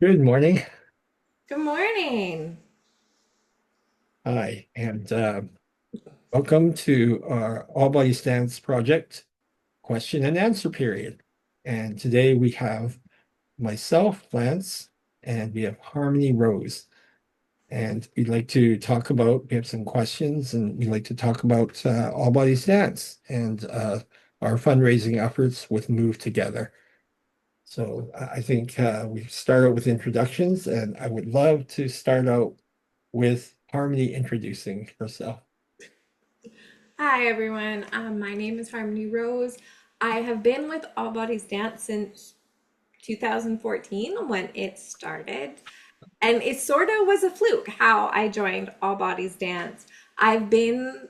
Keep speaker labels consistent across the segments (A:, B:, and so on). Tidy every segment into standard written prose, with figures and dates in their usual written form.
A: Good morning.
B: Good morning.
A: Hi, and welcome to our All Body Stance project question and answer period. And today we have myself, Lance, and we have Harmony Rose. And we have some questions and we'd like to talk about All Body Stance and our fundraising efforts with Move Together. So I think we start out with introductions, and I would love to start out with Harmony introducing herself.
B: Hi, everyone. My name is Harmony Rose. I have been with All Bodies Dance since 2014 when it started. And it sort of was a fluke how I joined All Bodies Dance. I've been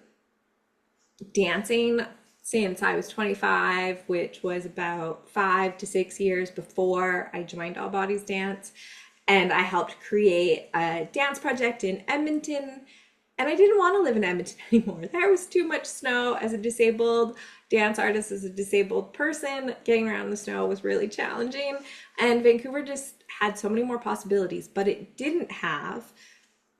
B: dancing since I was 25, which was about 5 to 6 years before I joined All Bodies Dance. And I helped create a dance project in Edmonton. And I didn't want to live in Edmonton anymore. There was too much snow. As a disabled dance artist, as a disabled person, getting around the snow was really challenging. And Vancouver just had so many more possibilities, but it didn't have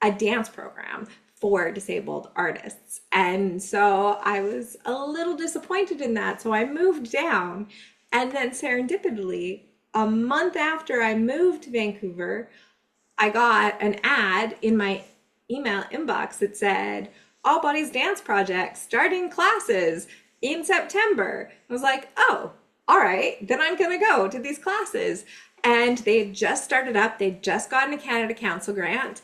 B: a dance program for disabled artists. And so I was a little disappointed in that. So I moved down. And then serendipitously, a month after I moved to Vancouver, I got an ad in my email inbox that said, All Bodies Dance Project starting classes in September. I was like, oh, all right, then I'm going to go to these classes. And they had just started up, they'd just gotten a Canada Council grant.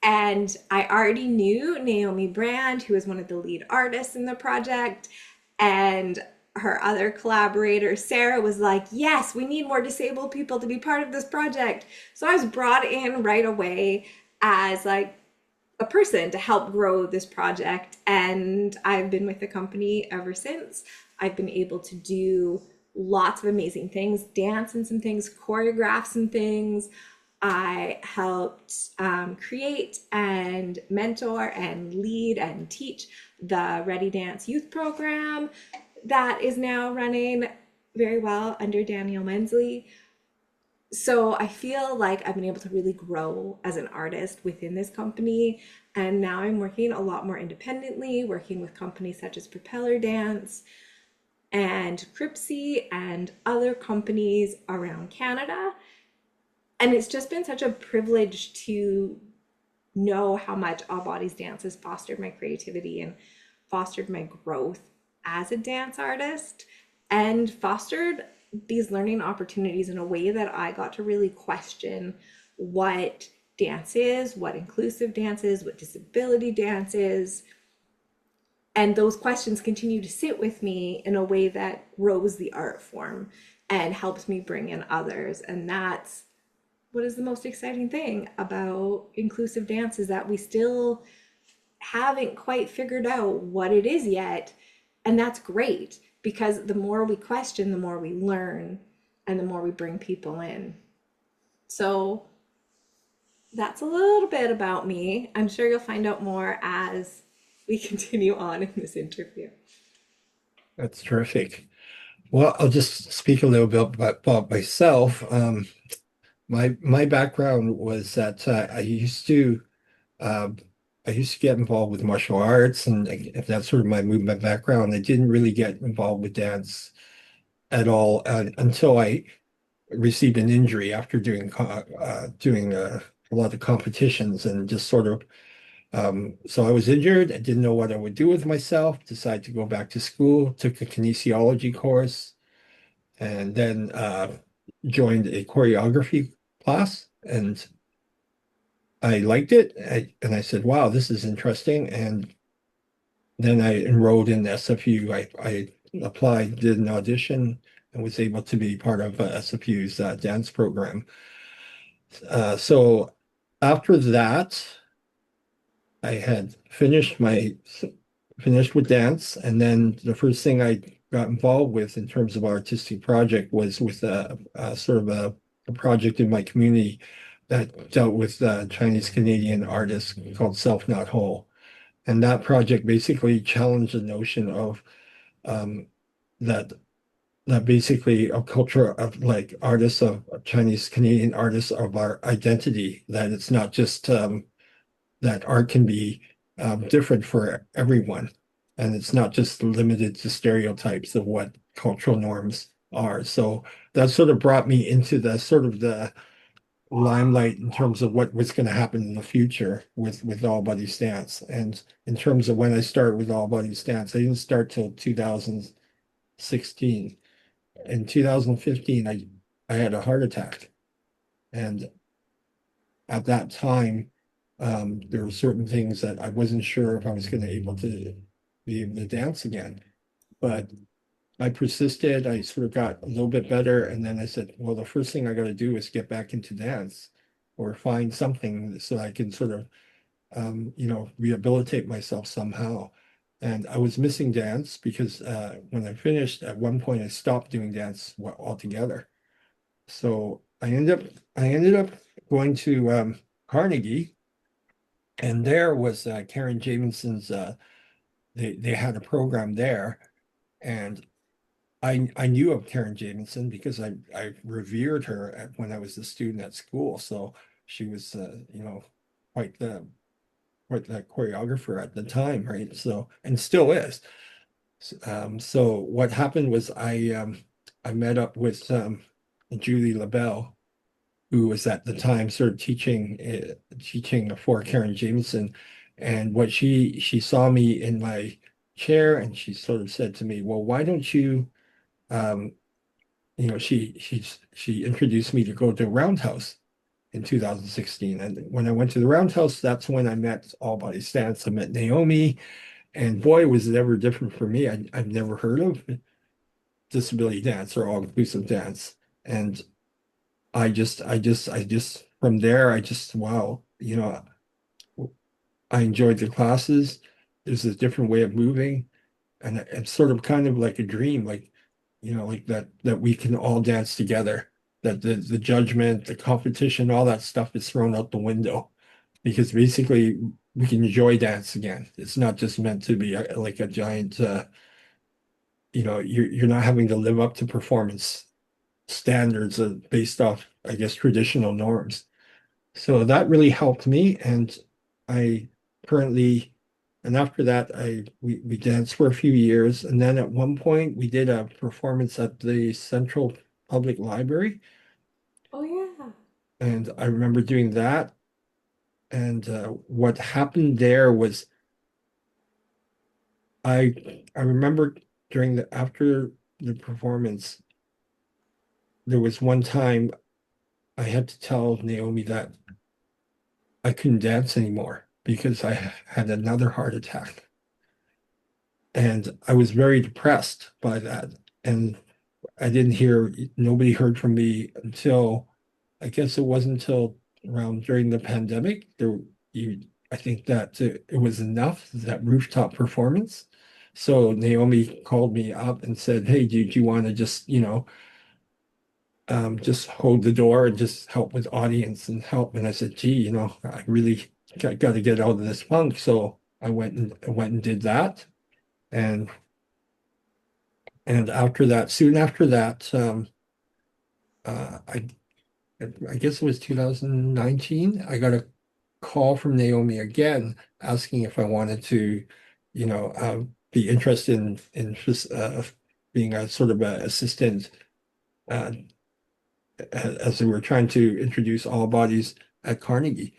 B: And I already knew Naomi Brand, who was one of the lead artists in the project. And her other collaborator, Sarah, was like, yes, we need more disabled people to be part of this project. So I was brought in right away as like a person to help grow this project. And I've been with the company ever since. I've been able to do lots of amazing things, dance and some things, choreograph some things. I helped create and mentor and lead and teach the Ready Dance Youth Program that is now running very well under Danielle Mensley. So I feel like I've been able to really grow as an artist within this company. And now I'm working a lot more independently, working with companies such as Propeller Dance and Cripsy and other companies around Canada. And it's just been such a privilege to know how much All Bodies Dance has fostered my creativity and fostered my growth as a dance artist and fostered these learning opportunities in a way that I got to really question what dance is, what inclusive dance is, what disability dance is. And those questions continue to sit with me in a way that grows the art form and helps me bring in others. And that's what is the most exciting thing about inclusive dance is that we still haven't quite figured out what it is yet. And that's great because the more we question, the more we learn and the more we bring people in. So that's a little bit about me. I'm sure you'll find out more as we continue on in this interview.
A: That's terrific. Well, I'll just speak a little bit about myself. My background was that uh, I used to get involved with martial arts, and if that's sort of my movement background. I didn't really get involved with dance at all until I received an injury after doing a lot of competitions and just sort of so I was injured. I didn't know what I would do with myself. Decided to go back to school, took a kinesiology course, and then joined a choreography class. And I liked it. And I said, wow, this is interesting. And then I enrolled in SFU. I applied, did an audition, and was able to be part of SFU's dance program. So after that, I had finished with dance, and then the first thing I got involved with in terms of artistic project was with a sort of a project in my community that dealt with Chinese Canadian artists called Self Not Whole. And that project basically challenged the notion of um, that that basically a culture of like artists of Chinese Canadian artists of our identity, that it's not just that art can be different for everyone. And it's not just limited to stereotypes of what cultural norms are. So that sort of brought me into the sort of the limelight in terms of what was going to happen in the future with All Body Stance. And in terms of when I started with All Body Stance, I didn't start till 2016. In 2015, I had a heart attack. And at that time, there were certain things that I wasn't sure if I was going to be able to dance again. But I persisted. I sort of got a little bit better, and then I said, "Well, the first thing I got to do is get back into dance, or find something so I can sort of, rehabilitate myself somehow." And I was missing dance because when I finished, at one point, I stopped doing dance altogether. So I ended up going to Carnegie, and there was Karen Jamieson's. They had a program there, and I knew of Karen Jamieson because I revered her when I was a student at school. So she was quite the quite the choreographer at the time, right? So and still is. So what happened was I met up with Julie LaBelle, who was at the time sort of teaching for Karen Jameson. And what she saw me in my chair, and she sort of said to me, "Well, why don't you?" Um, she introduced me to go to Roundhouse in 2016. And when I went to the Roundhouse, that's when I met All Body Stance. I met Naomi, and boy, was it ever different for me. I've never heard of disability dance or all-inclusive dance. And I just from there, wow, I enjoyed the classes. There's a different way of moving, and it's sort of kind of like a dream, like like that we can all dance together. That the judgment, the competition, all that stuff is thrown out the window because basically we can enjoy dance again. It's not just meant to be like a giant. You're not having to live up to performance standards based off, I guess, traditional norms. So that really helped me, and I currently, and after that, we danced for a few years, and then at one point we did a performance at the Central Public Library,
B: Oh yeah.
A: and I remember doing that. And what happened there was I remember during the after the performance, there was one time I had to tell Naomi that I couldn't dance anymore because I had another heart attack. And I was very depressed by that. And nobody heard from me until, I guess it wasn't until around during the pandemic. I think that it was enough, that rooftop performance. So Naomi called me up and said, "Hey, do you want to just hold the door and just help with audience and help?" And I said, "Gee, I really got to get out of this funk." So I went and did that. And after that, soon after that, uh, I I guess it was 2019, I got a call from Naomi again asking if I wanted to, be interested in just being a sort of an assistant uh, as we were trying to introduce all bodies at Carnegie.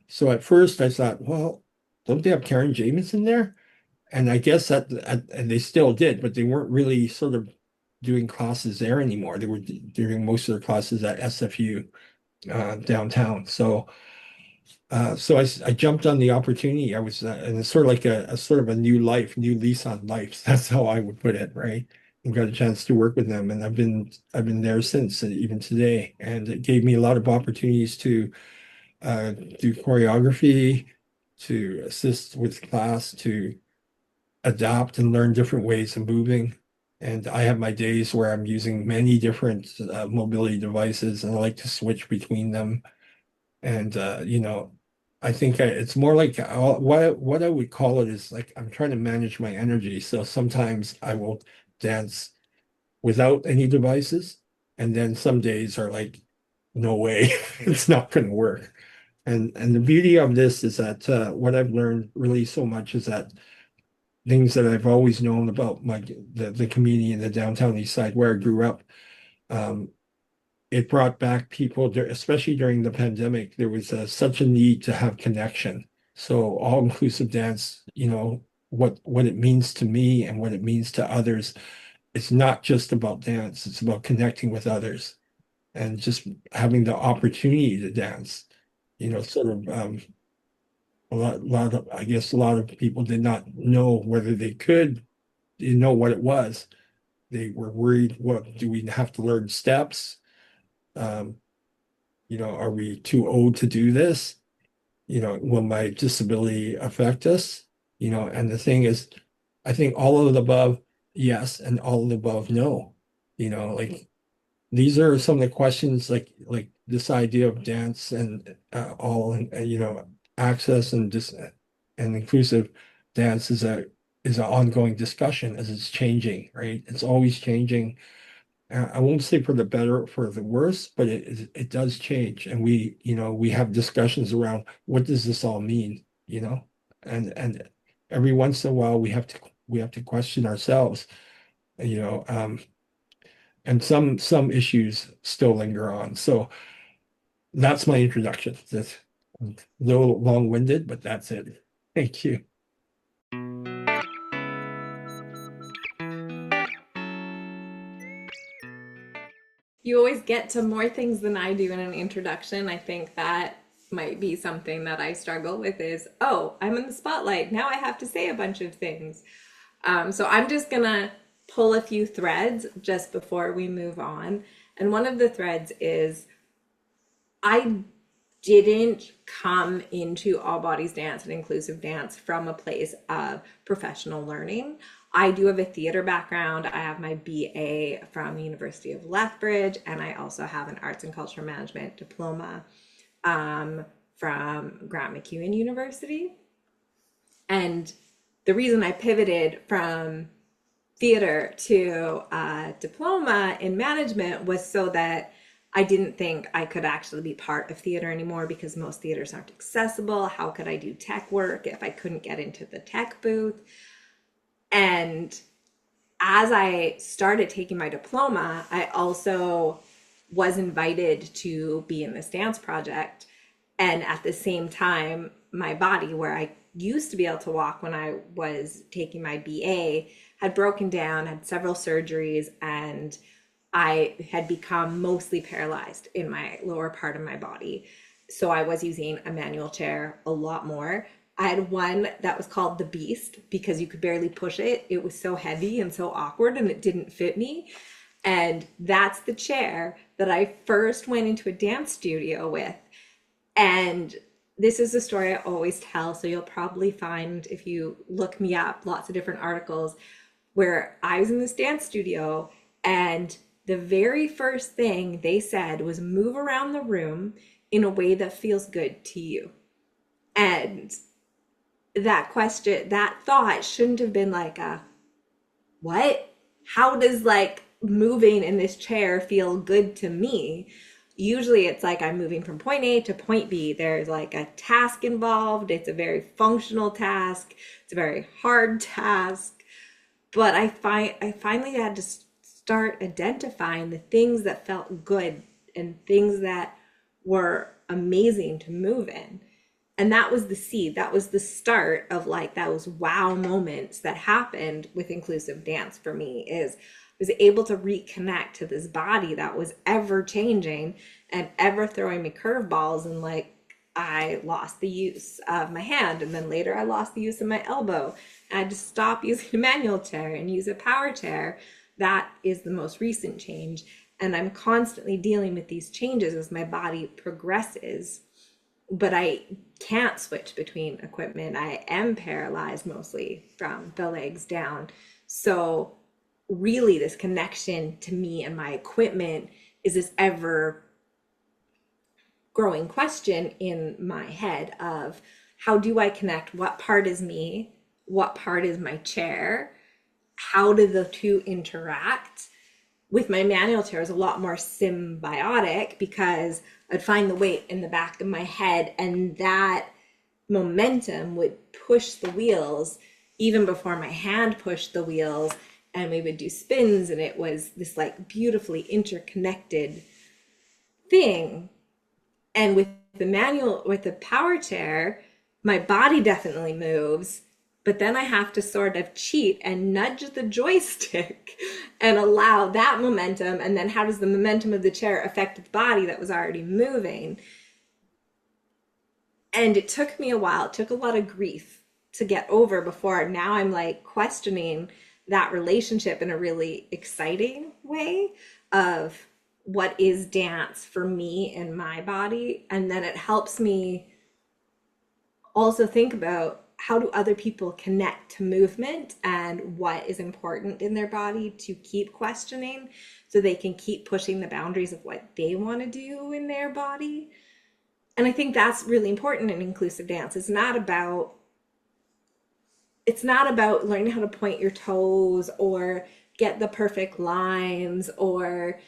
A: So at first I thought, well, don't they have Karen Jamieson there? And I guess and they still did, but they weren't really sort of doing classes there anymore. They were doing most of their classes at SFU downtown. So I jumped on the opportunity. And it's sort of like a sort of a new life, new lease on life. That's how I would put it, right? And got a chance to work with them, and I've been there since, even today. And it gave me a lot of opportunities to do choreography, to assist with class, to adapt and learn different ways of moving. And I have my days where I'm using many different mobility devices, and I like to switch between them. And I think it's more like what I would call it is like I'm trying to manage my energy. So sometimes I will dance without any devices. And then some days are like, no way, it's not going to work. And the beauty of this is that what I've learned really so much is that things that I've always known about the community in the downtown east side where I grew up, um, it brought back people, especially during the pandemic. There was such a need to have connection. So all-inclusive dance, what it means to me and what it means to others, it's not just about dance, it's about connecting with others and just having the opportunity to dance. Sort of I guess a lot of people did not know whether they could, didn't know what it was. They were worried, what do we have to learn steps? Um, are we too old to do this? Will my disability affect us? And the thing is, I think all of the above, yes, and all of the above, no. Like these are some of the questions like this idea of dance and all and access and just and inclusive dance is an ongoing discussion as it's changing, right? It's always changing. I won't say for the better or for the worse, but it does change, and we have discussions around what does this all mean, and every once in a while we have to question ourselves, you know, um, and some issues still linger on. So that's my introduction. That's a little long-winded, but that's it. Thank you.
B: You always get to more things than I do in an introduction. I think that might be something that I struggle with is, oh, I'm in the spotlight. Now I have to say a bunch of things. So I'm just gonna pull a few threads just before we move on. And one of the threads is I didn't come into all bodies dance and inclusive dance from a place of professional learning. I do have a theater background. I have my BA from the University of Lethbridge, and I also have an arts and culture management diploma from Grant MacEwan University. And the reason I pivoted from theater to a diploma in management was so that I didn't think I could actually be part of theater anymore because most theaters aren't accessible. How could I do tech work if I couldn't get into the tech booth? And as I started taking my diploma, I also was invited to be in this dance project. And at the same time, my body, where I used to be able to walk when I was taking my BA, had broken down, had several surgeries, and I had become mostly paralyzed in my lower part of my body. So I was using a manual chair a lot more. I had one that was called the Beast because you could barely push it. It was so heavy and so awkward and it didn't fit me. And that's the chair that I first went into a dance studio with. And this is a story I always tell. So you'll probably find, if you look me up, lots of different articles where I was in this dance studio and the very first thing they said was move around the room in a way that feels good to you. And that question, that thought shouldn't have been like a what? How does like moving in this chair feel good to me? Usually it's like I'm moving from point A to point B. There's like a task involved. It's a very functional task. It's a very hard task. But I finally had to start identifying the things that felt good and things that were amazing to move in. And that was the seed. That was the start of like those wow moments that happened with inclusive dance for me is I was able to reconnect to this body that was ever changing and ever throwing me curveballs. And like I lost the use of my hand, and then later I lost the use of my elbow. I had to stop using a manual chair and use a power chair. That is the most recent change. And I'm constantly dealing with these changes as my body progresses. But I can't switch between equipment. I am paralyzed mostly from the legs down. So really this connection to me and my equipment is this ever growing question in my head of how do I connect? What part is me? What part is my chair? How do the two interact? With my manual chair, it was a lot more symbiotic because I'd find the weight in the back of my head, and that momentum would push the wheels even before my hand pushed the wheels, and we would do spins, and it was this like beautifully interconnected thing. And with the power chair, my body definitely moves, but then I have to sort of cheat and nudge the joystick and allow that momentum. And then how does the momentum of the chair affect the body that was already moving? And it took me a while. It took a lot of grief to get over before now I'm like questioning that relationship in a really exciting way of what is dance for me and my body. And then it helps me also think about how do other people connect to movement and what is important in their body to keep questioning so they can keep pushing the boundaries of what they want to do in their body. And I think that's really important in inclusive dance. It's not about learning how to point your toes or get the perfect lines, or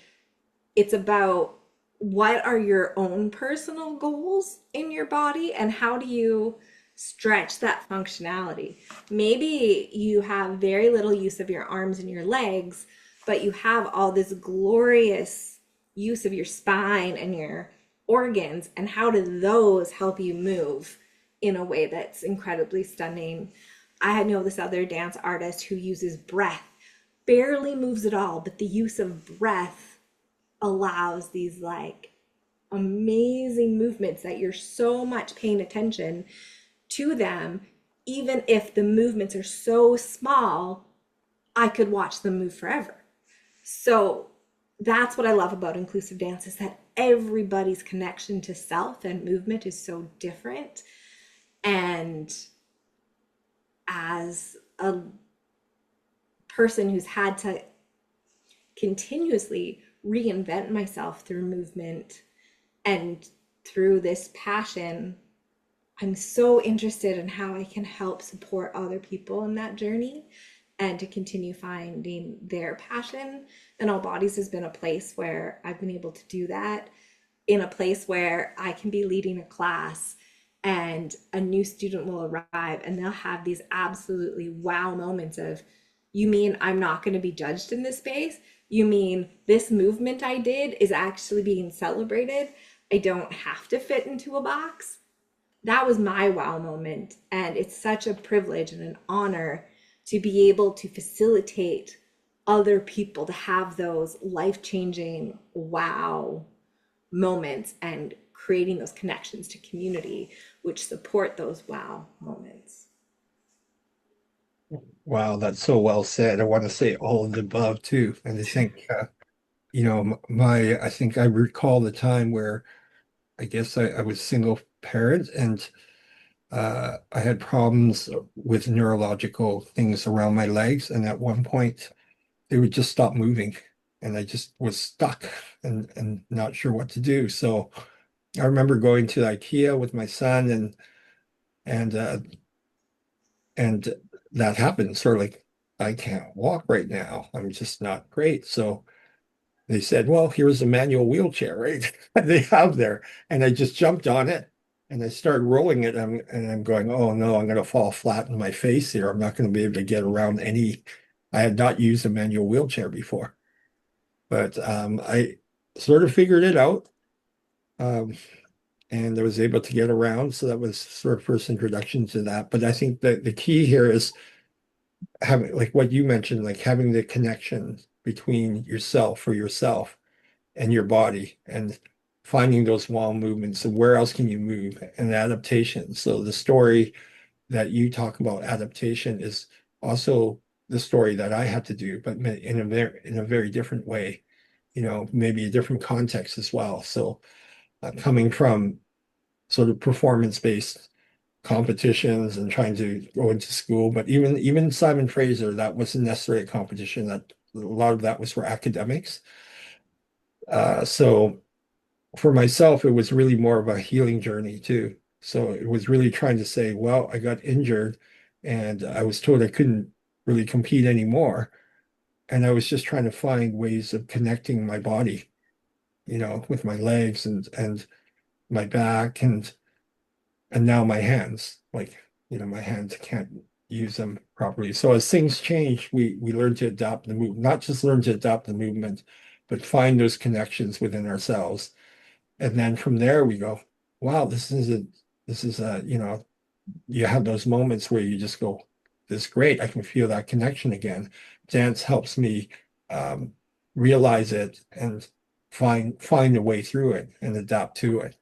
B: it's about what are your own personal goals in your body and how do you stretch that functionality. Maybe you have very little use of your arms and your legs, but you have all this glorious use of your spine and your organs, and how do those help you move in a way that's incredibly stunning. I know this other dance artist who uses breath, barely moves at all, but the use of breath allows these like amazing movements that you're so much paying attention to them. Even if the movements are so small, I could watch them move forever. So that's what I love about inclusive dance, is that everybody's connection to self and movement is so different. And as a person who's had to continuously reinvent myself through movement and through this passion, I'm so interested in how I can help support other people in that journey and to continue finding their passion. And All Bodies has been a place where I've been able to do that, in a place where I can be leading a class and a new student will arrive and they'll have these absolutely wow moments of, you mean I'm not going to be judged in this space? You mean this movement I did is actually being celebrated? I don't have to fit into a box. That was my wow moment. And it's such a privilege and an honor to be able to facilitate other people to have those life changing wow moments and creating those connections to community which support those wow moments.
A: Wow, that's so well said. I want to say all of the above too. And I think, I think I recall the time where I guess I was single parent and I had problems with neurological things around my legs. And at one point, they would just stop moving. And I just was stuck and not sure what to do. So I remember going to IKEA with my son and uh, and that happened. Sort of like, I can't walk right now. I'm just not great. So they said, well, here's a manual wheelchair, right? They have there. And I just jumped on it and I started rolling it. And I'm going, oh no, I'm going to fall flat in my face here. I'm not going to be able to get around any. I had not used a manual wheelchair before, but I sort of figured it out. Um, and I was able to get around. So that was sort of first introduction to that. But I think that the key here is having, like what you mentioned, like having the connection between yourself and your body and finding those wall movements and where else can you move and adaptation. So the story that you talk about adaptation is also the story that I had to do, but in a very different way, maybe a different context as well. So coming from sort of performance-based competitions and trying to go into school, but even Simon Fraser, that wasn't necessarily a competition. That a lot of that was for academics. So for myself, it was really more of a healing journey too. So it was really trying to say, well, I got injured and I was told I couldn't really compete anymore. and I was just trying to find ways of connecting my body, with my legs and my back and now my hands. Like, my hands can't use them properly. So as things change, we learn to adapt the move, not just learn to adapt the movement, but find those connections within ourselves. And then from there we go, wow, this is you have those moments where you just go, this is great. I can feel that connection again. Dance helps me um, realize it and find a way through it and adapt to it.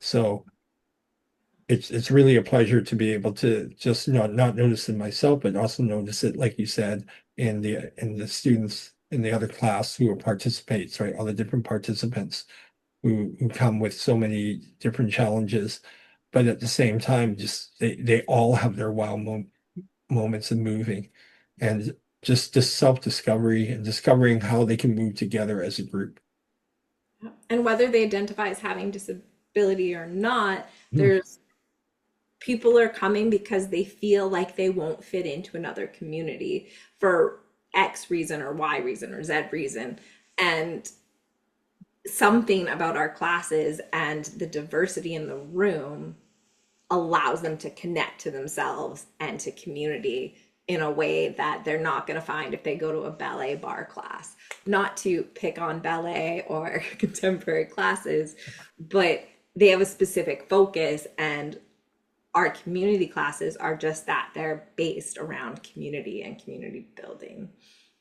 A: So it's really a pleasure to be able to just not notice it myself, but also notice it, like you said, in the students in the other class who participates, right? All the different participants who come with so many different challenges, but at the same time, just they all have their wow moments of moving, and just self-discovery and discovering how they can move together as a group.
B: And whether they identify as having disability or not,
A: Hmm.
B: there's people are coming because they feel like they won't fit into another community for X reason or Y reason or Z reason. And something about our classes and the diversity in the room allows them to connect to themselves and to community in a way that they're not going to find if they go to a ballet bar class. Not to pick on ballet or contemporary classes, but they have a specific focus, and our community classes are just that. They're based around community and community building.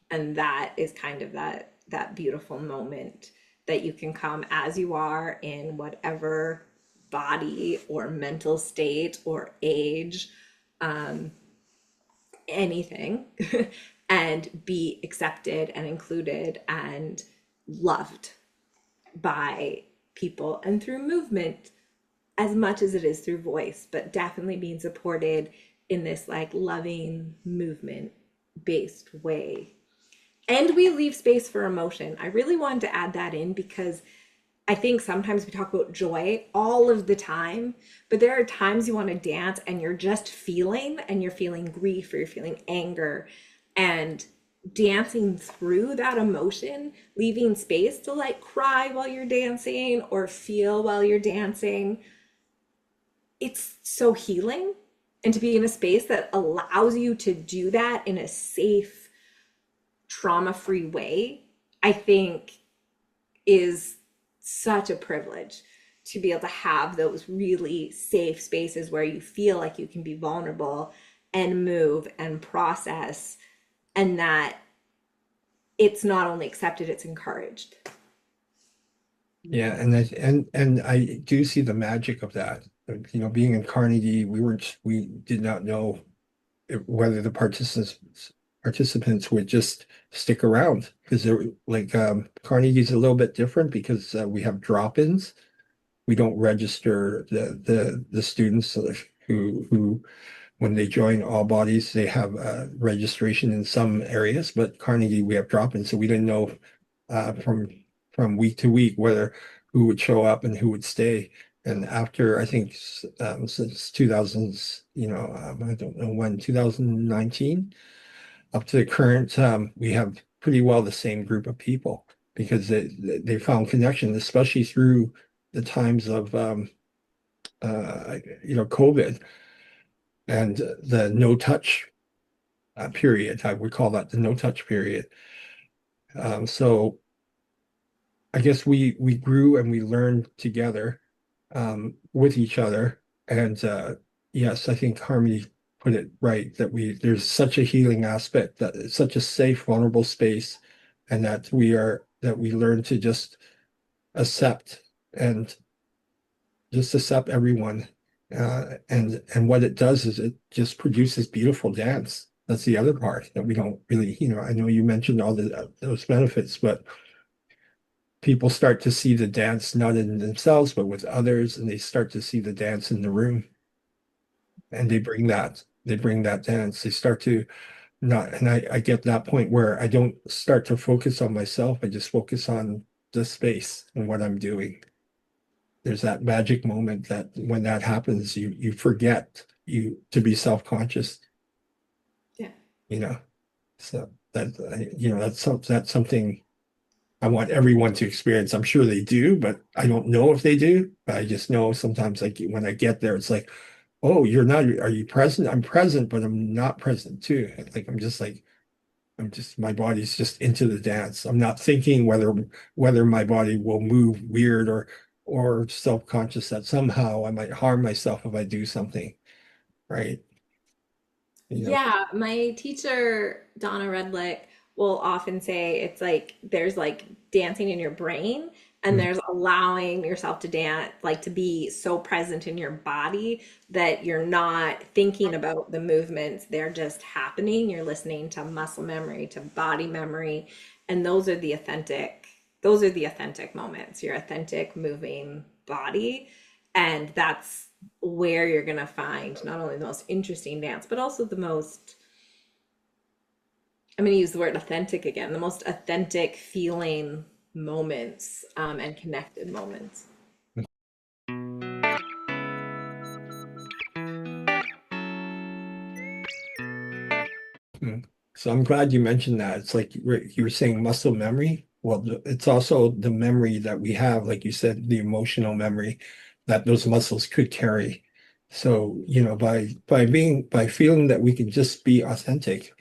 B: And that is kind of that beautiful moment that you can come as you are in whatever body or mental state or age, anything, and be accepted and included and loved by people and through movement as much as it is through voice, but definitely being supported in this like loving movement based way. And we leave space for emotion. I really wanted to add that in because I think sometimes we talk about joy all of the time, but there are times you want to dance and you're just feeling, and you're feeling grief or you're feeling anger, and dancing through that emotion, leaving space to like cry while you're dancing or feel while you're dancing. It's so healing. And to be in a space that allows you to do that in a safe, trauma free way, I think is such a privilege to be able to have those really safe spaces where you feel like you can be vulnerable and move and process, and that it's not only accepted, it's encouraged.
A: Yeah, and I do see the magic of that. Being in Carnegie, we did not know whether the participants would just stick around because they're like Carnegie's a little bit different because we have drop-ins. We don't register the students who when they join all bodies they have registration in some areas, but Carnegie we have drop-ins, so we didn't know from week to week whether who would show up and who would stay. And after I think since 2000s, I don't know when, 2019 up to the current, we have pretty well the same group of people because they found connection, especially through the times of COVID and the no touch period. I would call that the no touch period. So I guess we grew and we learned together with each other. And yes, I think Harmony put it right that there's such a healing aspect, that it's such a safe, vulnerable space, and that we learn to just accept and just accept everyone. And what it does is it just produces beautiful dance. That's the other part that we don't really, I know you mentioned all those benefits, but people start to see the dance not in themselves, but with others, and they start to see the dance in the room, and they bring that dance. They start to not, and I get that point where I don't start to focus on myself. I just focus on the space and what I'm doing. There's that magic moment that when that happens, you forget you to be self-conscious,
B: Yeah.
A: you know. So. that's something I want everyone to experience. I'm sure they do, but I don't know if they do. But I just know sometimes, like when I get there, it's like, oh, you're not, are you present? I'm present, but I'm not present too. I'm just, my body's just into the dance. I'm not thinking whether my body will move weird or self-conscious that somehow I might harm myself if I do something, right? You know.
B: Yeah, my teacher, Donna Redlick, will often say it's like there's like dancing in your brain and
A: Mm.
B: there's allowing yourself to dance, like to be so present in your body that you're not thinking about the movements. They're just happening. You're listening to muscle memory, to body memory, and those are the authentic moments, your authentic moving body. And that's where you're going to find not only the most interesting dance, but also the most, I'm going to use the word authentic again, the most authentic feeling moments and connected moments.
A: Mm. So I'm glad you mentioned that. It's like you were saying muscle memory. Well, it's also the memory that we have, like you said, the emotional memory that those muscles could carry. So, by feeling that we can just be authentic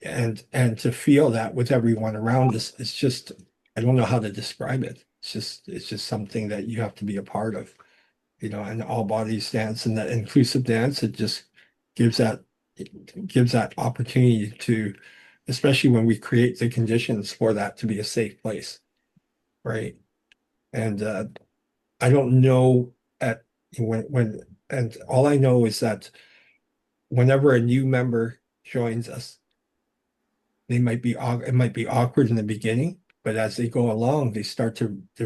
A: and to feel that with everyone around us, it's just I don't know how to describe it. It's just something that you have to be a part of, and all bodies dance and that inclusive dance, gives that it gives that opportunity to, especially when we create the conditions for that to be a safe place, right? And I don't know at when and all I know is that whenever a new member joins us, it might be awkward in the beginning, but as they go along, there's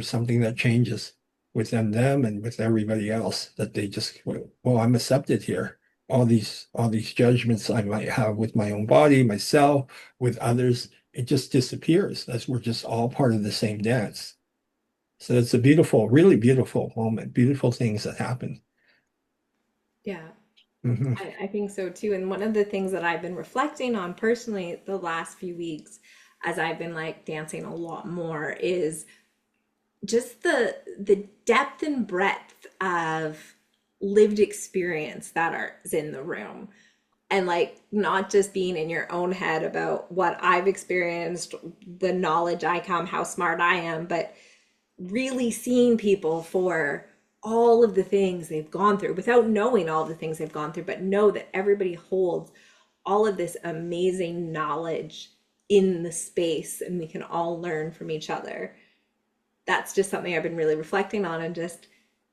A: something that changes within them and with everybody else that they just, well, I'm accepted here. All these judgments I might have with my own body, myself, with others, it just disappears as we're just all part of the same dance. So it's a beautiful, really beautiful moment, beautiful things that happen.
B: Yeah,
A: Hmm.
B: I think so too. And one of the things that I've been reflecting on personally the last few weeks as I've been like dancing a lot more is just the depth and breadth of lived experience that is in the room, and like not just being in your own head about what I've experienced, the knowledge I come, how smart I am, but really seeing people for all of the things they've gone through without knowing all the things they've gone through, but know that everybody holds all of this amazing knowledge in the space and we can all learn from each other. That's just something I've been really reflecting on, and just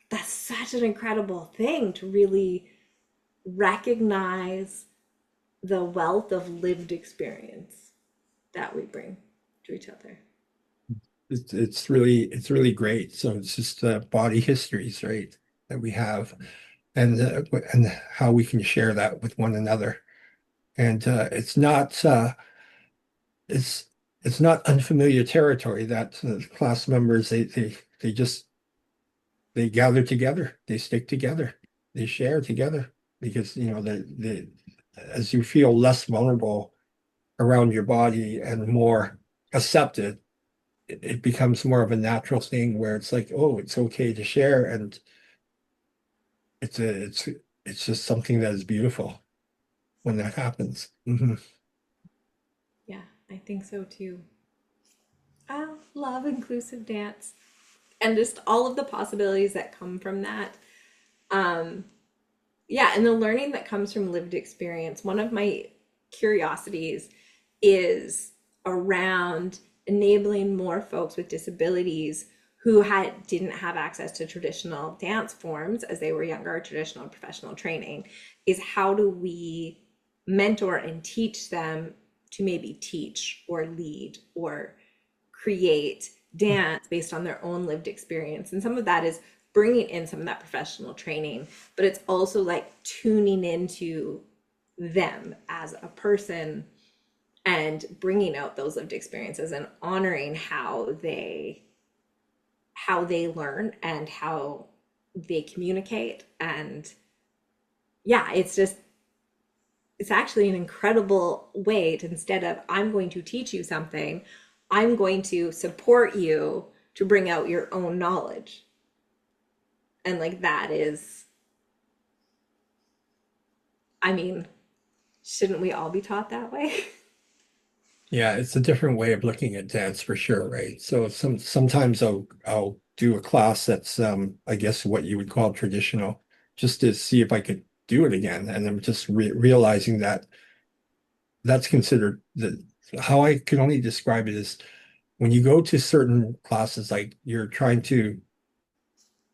B: that's such an incredible thing to really recognize the wealth of lived experience that we bring to each other.
A: It's really great. So it's just body histories, right, that we have, and how we can share that with one another. And it's it's not unfamiliar territory that class members they gather together, they stick together, they share together because the as you feel less vulnerable around your body and more accepted, it becomes more of a natural thing where it's like, oh, it's okay to share, and it's a it's just something that is beautiful when that happens. Hmm.
B: Yeah, I think so too. I love inclusive dance and just all of the possibilities that come from that. Um, yeah, and the learning that comes from lived experience. One of my curiosities is around enabling more folks with disabilities who didn't have access to traditional dance forms as they were younger, traditional professional training, is how do we mentor and teach them to maybe teach or lead or create dance based on their own lived experience. And some of that is bringing in some of that professional training, but it's also like tuning into them as a person and bringing out those lived experiences and honoring how they learn and how they communicate. And yeah, it's it's actually an incredible way to, instead of I'm going to teach you something, I'm going to support you to bring out your own knowledge. And like that is, I mean, shouldn't we all be taught that way?
A: Yeah, it's a different way of looking at dance for sure, right? So sometimes I'll do a class that's I guess what you would call traditional, just to see if I could do it again. And I'm just realizing that that's considered the how I can only describe it is when you go to certain classes, like you're trying to,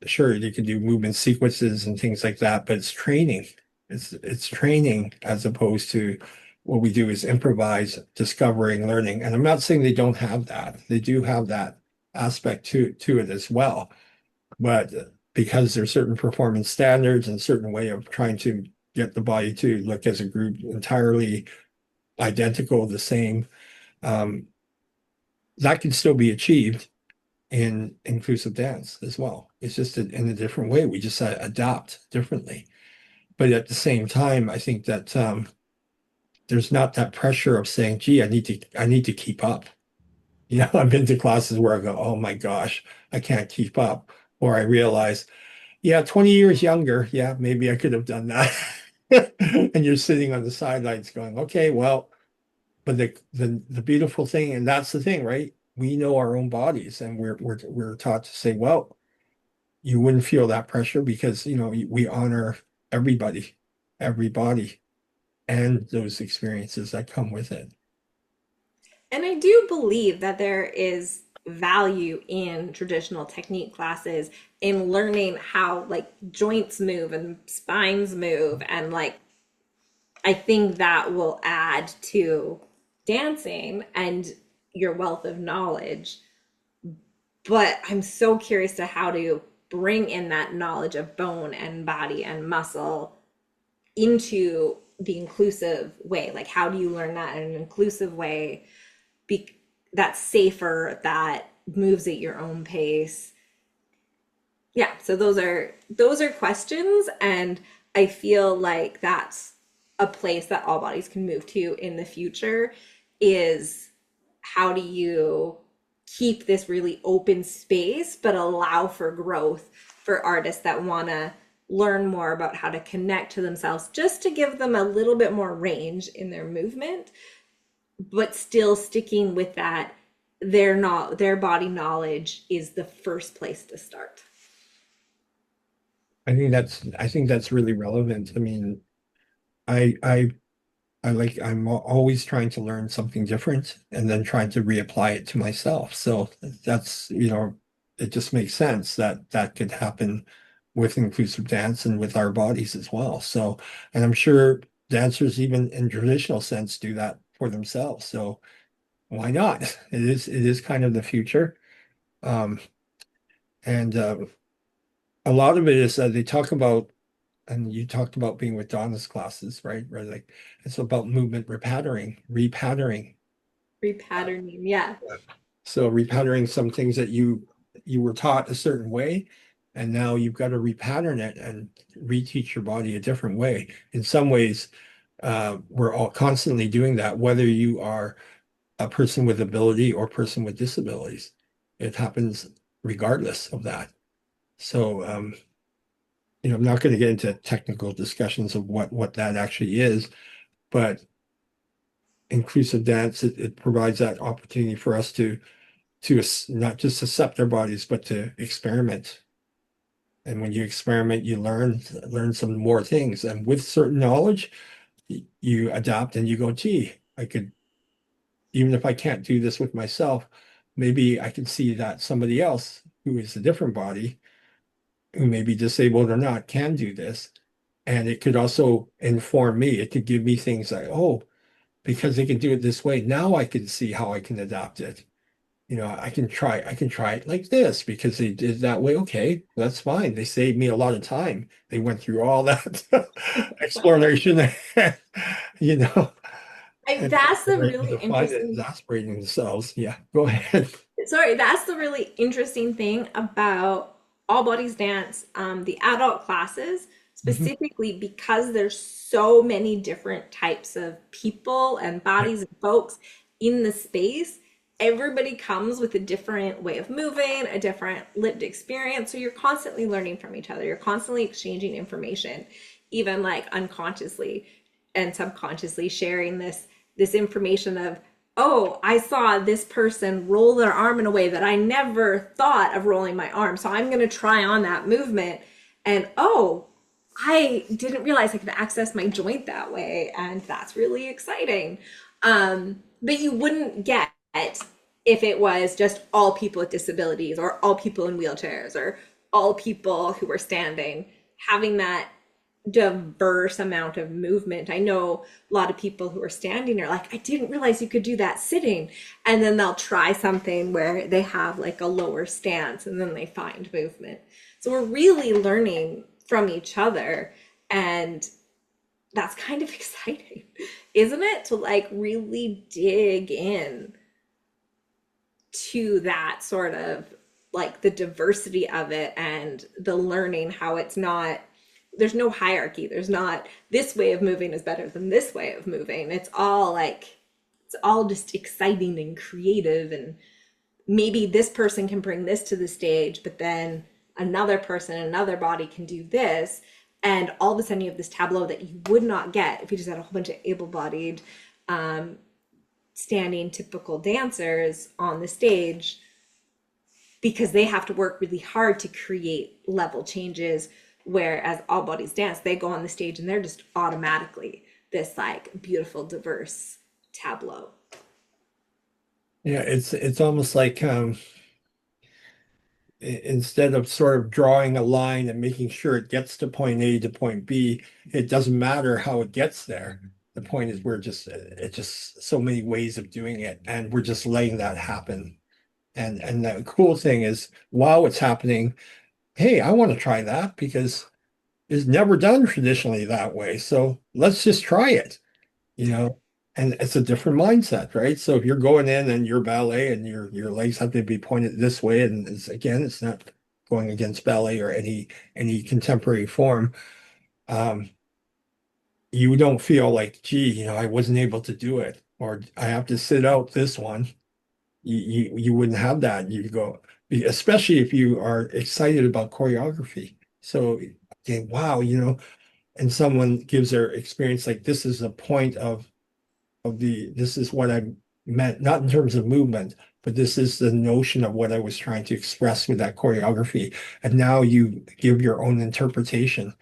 A: sure, you can do movement sequences and things like that, but it's training. It's training as opposed to what we do is improvise, discovering, learning. And I'm not saying they don't have that. They do have that aspect to it as well. But because there's certain performance standards and a certain way of trying to get the body to look as a group entirely identical, the same, um, that can still be achieved in inclusive dance as well. It's just in a different way. We just adapt differently. But at the same time, I think that there's not that pressure of saying, "Gee, I need to keep up." You know, I've been to classes where I go, "Oh my gosh, I can't keep up," or I realize, "Yeah, 20 years younger, yeah, maybe I could have done that." And you're sitting on the sidelines going, "Okay, well." But the beautiful thing, and that's the thing, right? We know our own bodies, and we're taught to say, well, you wouldn't feel that pressure because you know we honor everybody, everybody, and those experiences that come with it.
B: And I do believe that there is value in traditional technique classes in learning how like joints move and spines move, and like I think that will add to dancing and your wealth of knowledge. But I'm so curious to how to bring in that knowledge of bone and body and muscle into the inclusive way. Like, how do you learn that in an inclusive way be, that's safer, that moves at your own pace? Yeah, so those are questions, and I feel like that's a place that all bodies can move to in the future is how do you keep this really open space but allow for growth for artists that want to learn more about how to connect to themselves, just to give them a little bit more range in their movement, but still sticking with that their body knowledge is the first place to start.
A: I think that's really relevant. I mean, I I I'm always trying to learn something different and then trying to reapply it to myself. So that's, you know, it just makes sense that that could happen with inclusive dance and with our bodies as well. So, and I'm sure dancers even in traditional sense do that for themselves. So why not? It is kind of the future. Um, and a lot of it is they talk about, and you talked about being with Donna's classes, right? Where like it's about movement repatterning.
B: Repatterning, yeah.
A: So repatterning some things that you were taught a certain way, and now you've got to repattern it and reteach your body a different way. In some ways, we're all constantly doing that, whether you are a person with ability or person with disabilities. It happens regardless of that. So, you know, I'm not going to get into technical discussions of what that actually is, but inclusive dance, it provides that opportunity for us to not just accept our bodies, but to experiment. And when you experiment, you learn some more things. And with certain knowledge, you adapt and you go, gee, I could, even if I can't do this with myself, maybe I can see that somebody else who is a different body, who may be disabled or not, can do this. And it could also inform me. It could give me things like, oh, because they can do it this way, now I can see how I can adapt it. You know, I can try it like this because they did it that way. Okay, that's fine. They saved me a lot of time. They went through all that exploration, you know, and
B: That's
A: they
B: the
A: were able
B: really
A: to find it
B: interesting.
A: exasperating themselves. Yeah, go ahead.
B: Sorry, that's the really interesting thing about all bodies dance, the adult classes.
A: Mhm.
B: specifically because there's so many different types of people and
A: Right.
B: bodies and folks in the space. Everybody comes with a different way of moving, a different lived experience. So you're constantly learning from each other. You're constantly exchanging information, even like unconsciously and subconsciously sharing this information of, oh, I saw this person roll their arm in a way that I never thought of rolling my arm. So I'm going to try on that movement. And oh, I didn't realize I could access my joint that way. And that's really exciting. But you wouldn't get if it was just all people with disabilities or all people in wheelchairs or all people who were standing. Having that diverse amount of movement. I know a lot of people who are standing are like, I didn't realize you could do that sitting. And then they'll try something where they have like a lower stance and then they find movement. So we're really learning from each other. And that's kind of exciting, isn't it? To like really dig in to that sort of like the diversity of it and the learning how it's not, there's no hierarchy. There's not this way of moving is better than this way of moving. It's all like, it's all just exciting and creative. And maybe this person can bring this to the stage, but then another person, another body can do this. And all of a sudden you have this tableau that you would not get if you just had a whole bunch of able-bodied standing typical dancers on the stage, because they have to work really hard to create level changes. Whereas all bodies dance, they go on the stage and they're just automatically this like beautiful, diverse tableau.
A: Yeah, it's almost like instead of sort of drawing a line and making sure it gets to point A to point B, it doesn't matter how it gets there. The point is we're just it's just so many ways of doing it, and we're just letting that happen. And the cool thing is, while it's happening, hey, I want to try that because it's never done traditionally that way. So let's just try it, you know. And it's a different mindset, right? So if you're going in and you're ballet and your legs have to be pointed this way, and again, it's not going against ballet or any contemporary form. Um, you don't feel like, gee, I wasn't able to do it, or I have to sit out this one. You wouldn't have that. You go, especially if you are excited about choreography. So, okay, wow, and someone gives their experience like this is a point of this is what I meant, not in terms of movement, but this is the notion of what I was trying to express with that choreography. And now you give your own interpretation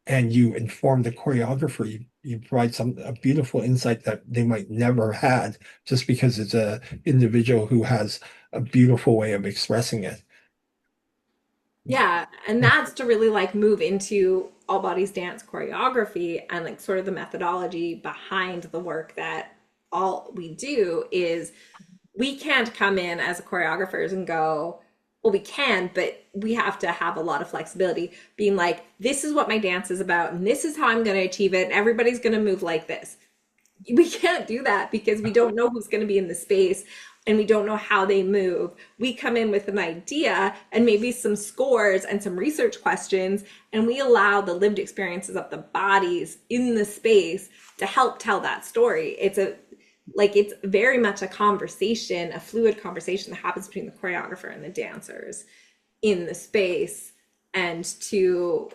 A: and you inform the choreographer. You provide a beautiful insight that they might never had just because it's a individual who has a beautiful way of expressing it.
B: Yeah, and that's to really like move into all bodies dance choreography and like sort of the methodology behind the work that all we do is we can't come in as choreographers and go, well, we can, but we have to have a lot of flexibility, being like, this is what my dance is about, and this is how I'm going to achieve it, and everybody's going to move like this. We can't do that because we don't know who's going to be in the space and we don't know how they move. We come in with an idea and maybe some scores and some research questions, and we allow the lived experiences of the bodies in the space to help tell that story. It's very much a conversation, a fluid conversation that happens between the choreographer and the dancers in the space. And to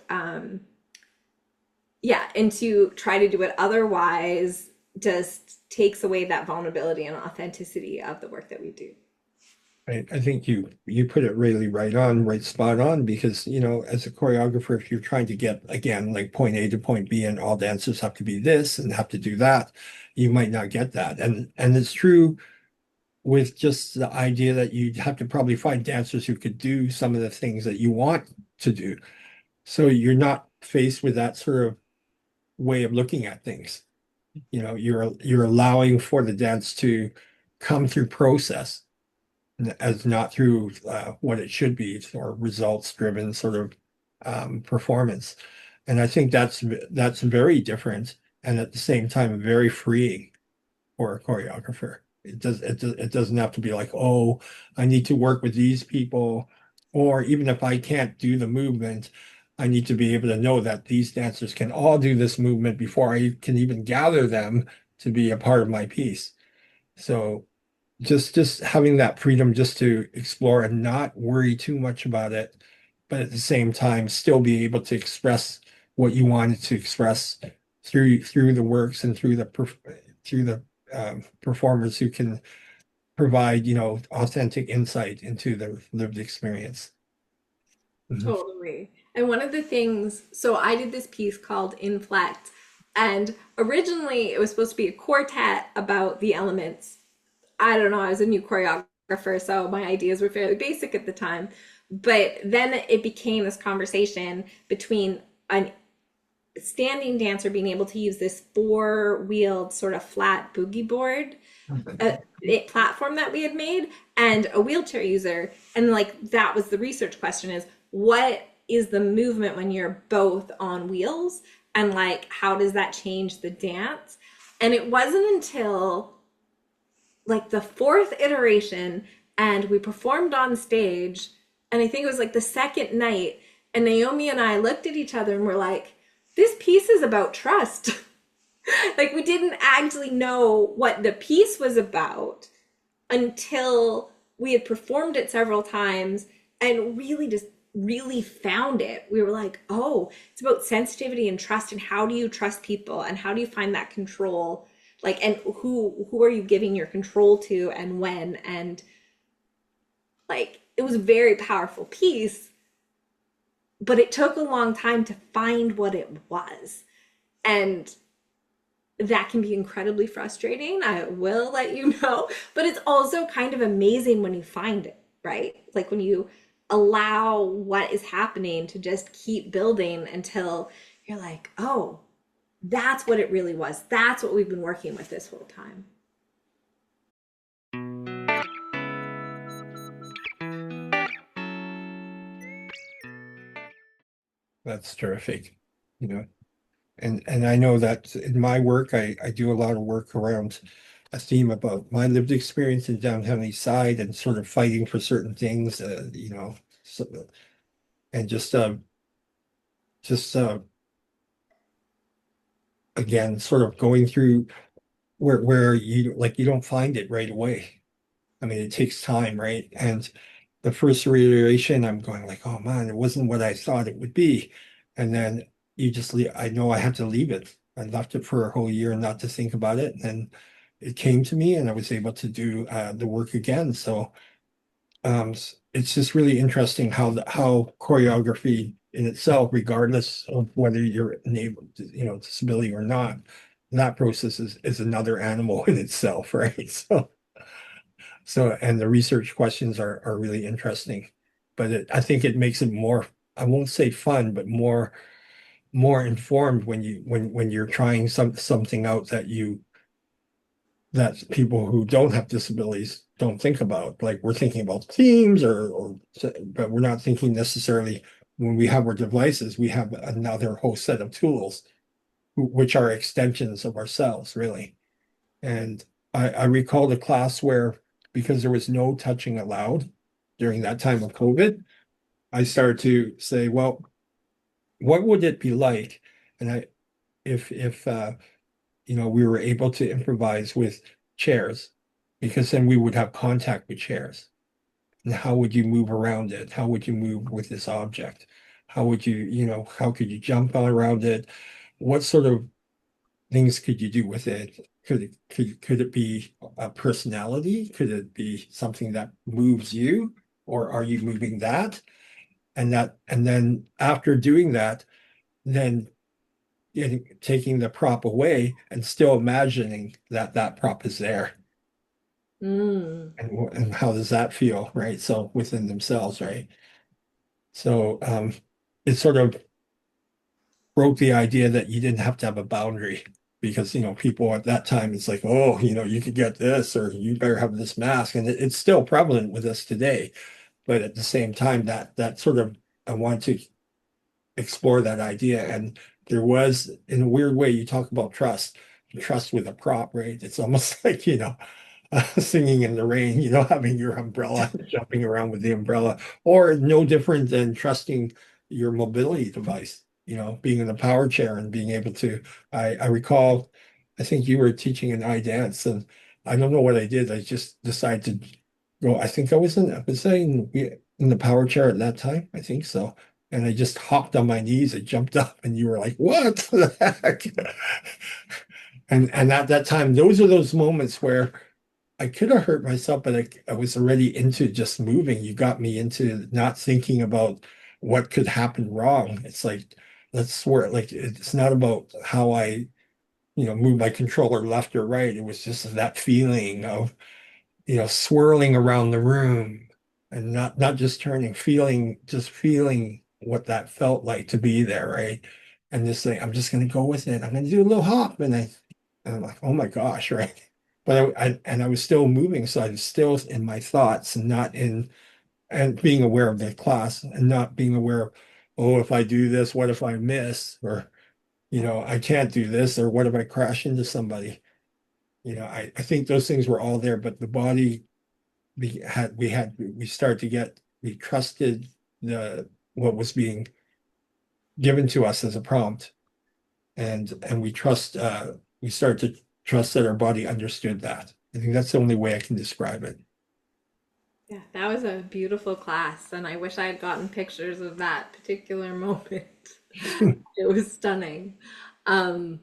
B: yeah, and to try to do it otherwise just takes away that vulnerability and authenticity of the work that we do.
A: I think you put it really right on, right spot on, because as a choreographer, if you're trying to get again like point A to point B and all dancers have to be this and have to do that, you might not get that. And it's true with just the idea that you'd have to probably find dancers who could do some of the things that you want to do. So you're not faced with that sort of way of looking at things. You're allowing for the dance to come through process as not through what it should be or results driven sort of performance. And I think that's very different and at the same time very freeing for a choreographer. It doesn't have to be like, oh, I need to work with these people, or even if I can't do the movement, I need to be able to know that these dancers can all do this movement before I can even gather them to be a part of my piece. So just having that freedom just to explore and not worry too much about it, but at the same time still be able to express what you wanted to express through the works and through the performers who can provide, authentic insight into the lived experience. Mhm.
B: Totally. And one of the things, so I did this piece called Inflect, and originally it was supposed to be a quartet about the elements. I don't know, I was a new choreographer, so my ideas were fairly basic at the time. But then it became this conversation between an standing dancer being able to use this four-wheeled sort of flat boogie board platform that we had made, and a wheelchair user. And like that was the research question, is what is the movement when you're both on wheels, and like how does that change the dance? And it wasn't until like the fourth iteration and we performed on stage, and I think it was like the second night, and Naomi and I looked at each other and were like, this piece is about trust. Like we didn't actually know what the piece was about until we had performed it several times and really just really found it. We were like, oh, it's about sensitivity and trust, and how do you trust people, and how do you find that control, like, and who are you giving your control to, and when. And like it was a very powerful piece, but it took a long time to find what it was. And that can be incredibly frustrating. I will let you know, but it's also kind of amazing when you find it, right? Like when you allow what is happening to just keep building until you're like, oh, that's what it really was. That's what we've been working with this whole time.
A: That's terrific. You know, and I know that in my work, I do a lot of work around a theme about my lived experience in downtown East Side and sort of fighting for certain things, so, and just again, sort of going through where you don't find it right away. I mean, it takes time, right? And the first reiteration, I'm going like, oh man, it wasn't what I thought it would be. And then you just leave. I know I had to leave it. I left it for a whole year not to think about it. And it came to me and I was able to do the work again. So it's just really interesting how choreography in itself, regardless of whether you're enabled, disability or not, that process is another animal in itself, right? And the research questions are really interesting, but I think it makes it more, I won't say fun, but more informed when you're trying something out that people who don't have disabilities don't think about. Like we're thinking about themes but we're not thinking necessarily when we have our devices, we have another whole set of tools, which are extensions of ourselves, really. And I recall the class where, because there was no touching allowed during that time of COVID, I started to say, well, what would it be like? And if we were able to improvise with chairs, because then we would have contact with chairs. And how would you move around it? How would you move with this object? How could you jump around it? What sort of things could you do with it? Could it be a personality? Could it be something that moves you, or are you moving that? And then after doing that, then taking the prop away and still imagining that that prop is there.
B: Mm.
A: And how does that feel, right? So within themselves, right? So it sort of broke the idea that you didn't have to have a boundary, because people at that time, it's like, oh, you could get this, or you better have this mask, and it's still prevalent with us today. But at the same time, that sort of, I want to explore that idea. And there was, in a weird way, you talk about trust with a prop, right? It's almost like, singing in the rain, having your umbrella, jumping around with the umbrella, or no different than trusting your mobility device, being in a power chair and being able to, I recall, I think you were teaching an eye dance and I don't know what I did. I just decided to go, I think I was in the power chair at that time. I think so. And I just hopped on my knees. I jumped up and you were like, what the heck? And at that time, those are those moments where I could have hurt myself, but I was already into just moving. You got me into not thinking about what could happen wrong. It's like, let's swear, like it's not about how I, move my controller left or right. It was just that feeling of, swirling around the room and not just turning, just feeling what that felt like to be there, right? And just like, I'm just going to go with it. I'm going to do a little hop. And I'm like, oh my gosh, right? But I was still moving, so I was still in my thoughts and not in, and being aware of the class and not being aware of, oh, if I do this, what if I miss? Or, I can't do this, or what if I crash into somebody? I think those things were all there, but the body we started to get we trusted the what was being given to us as a prompt, and we start to trust that our body understood that. I think that's the only way I can describe it.
B: Yeah, that was a beautiful class, and I wish I had gotten pictures of that particular moment. It was stunning. Um,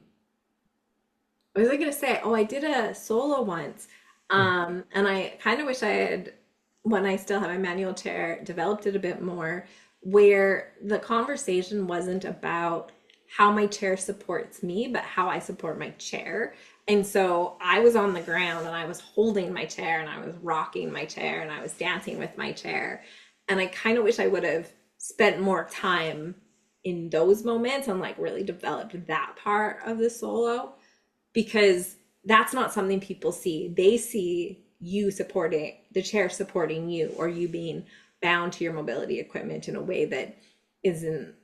B: what was I gonna say? Oh, I did a solo once. And I kind of wish I had, when I still had my manual chair, developed it a bit more, where the conversation wasn't about how my chair supports me, but how I support my chair. And so I was on the ground and I was holding my chair and I was rocking my chair and I was dancing with my chair. And I kind of wish I would have spent more time in those moments and like really developed that part of the solo, because that's not something people see. They see you supporting the chair, supporting you, or you being bound to your mobility equipment in a way that isn't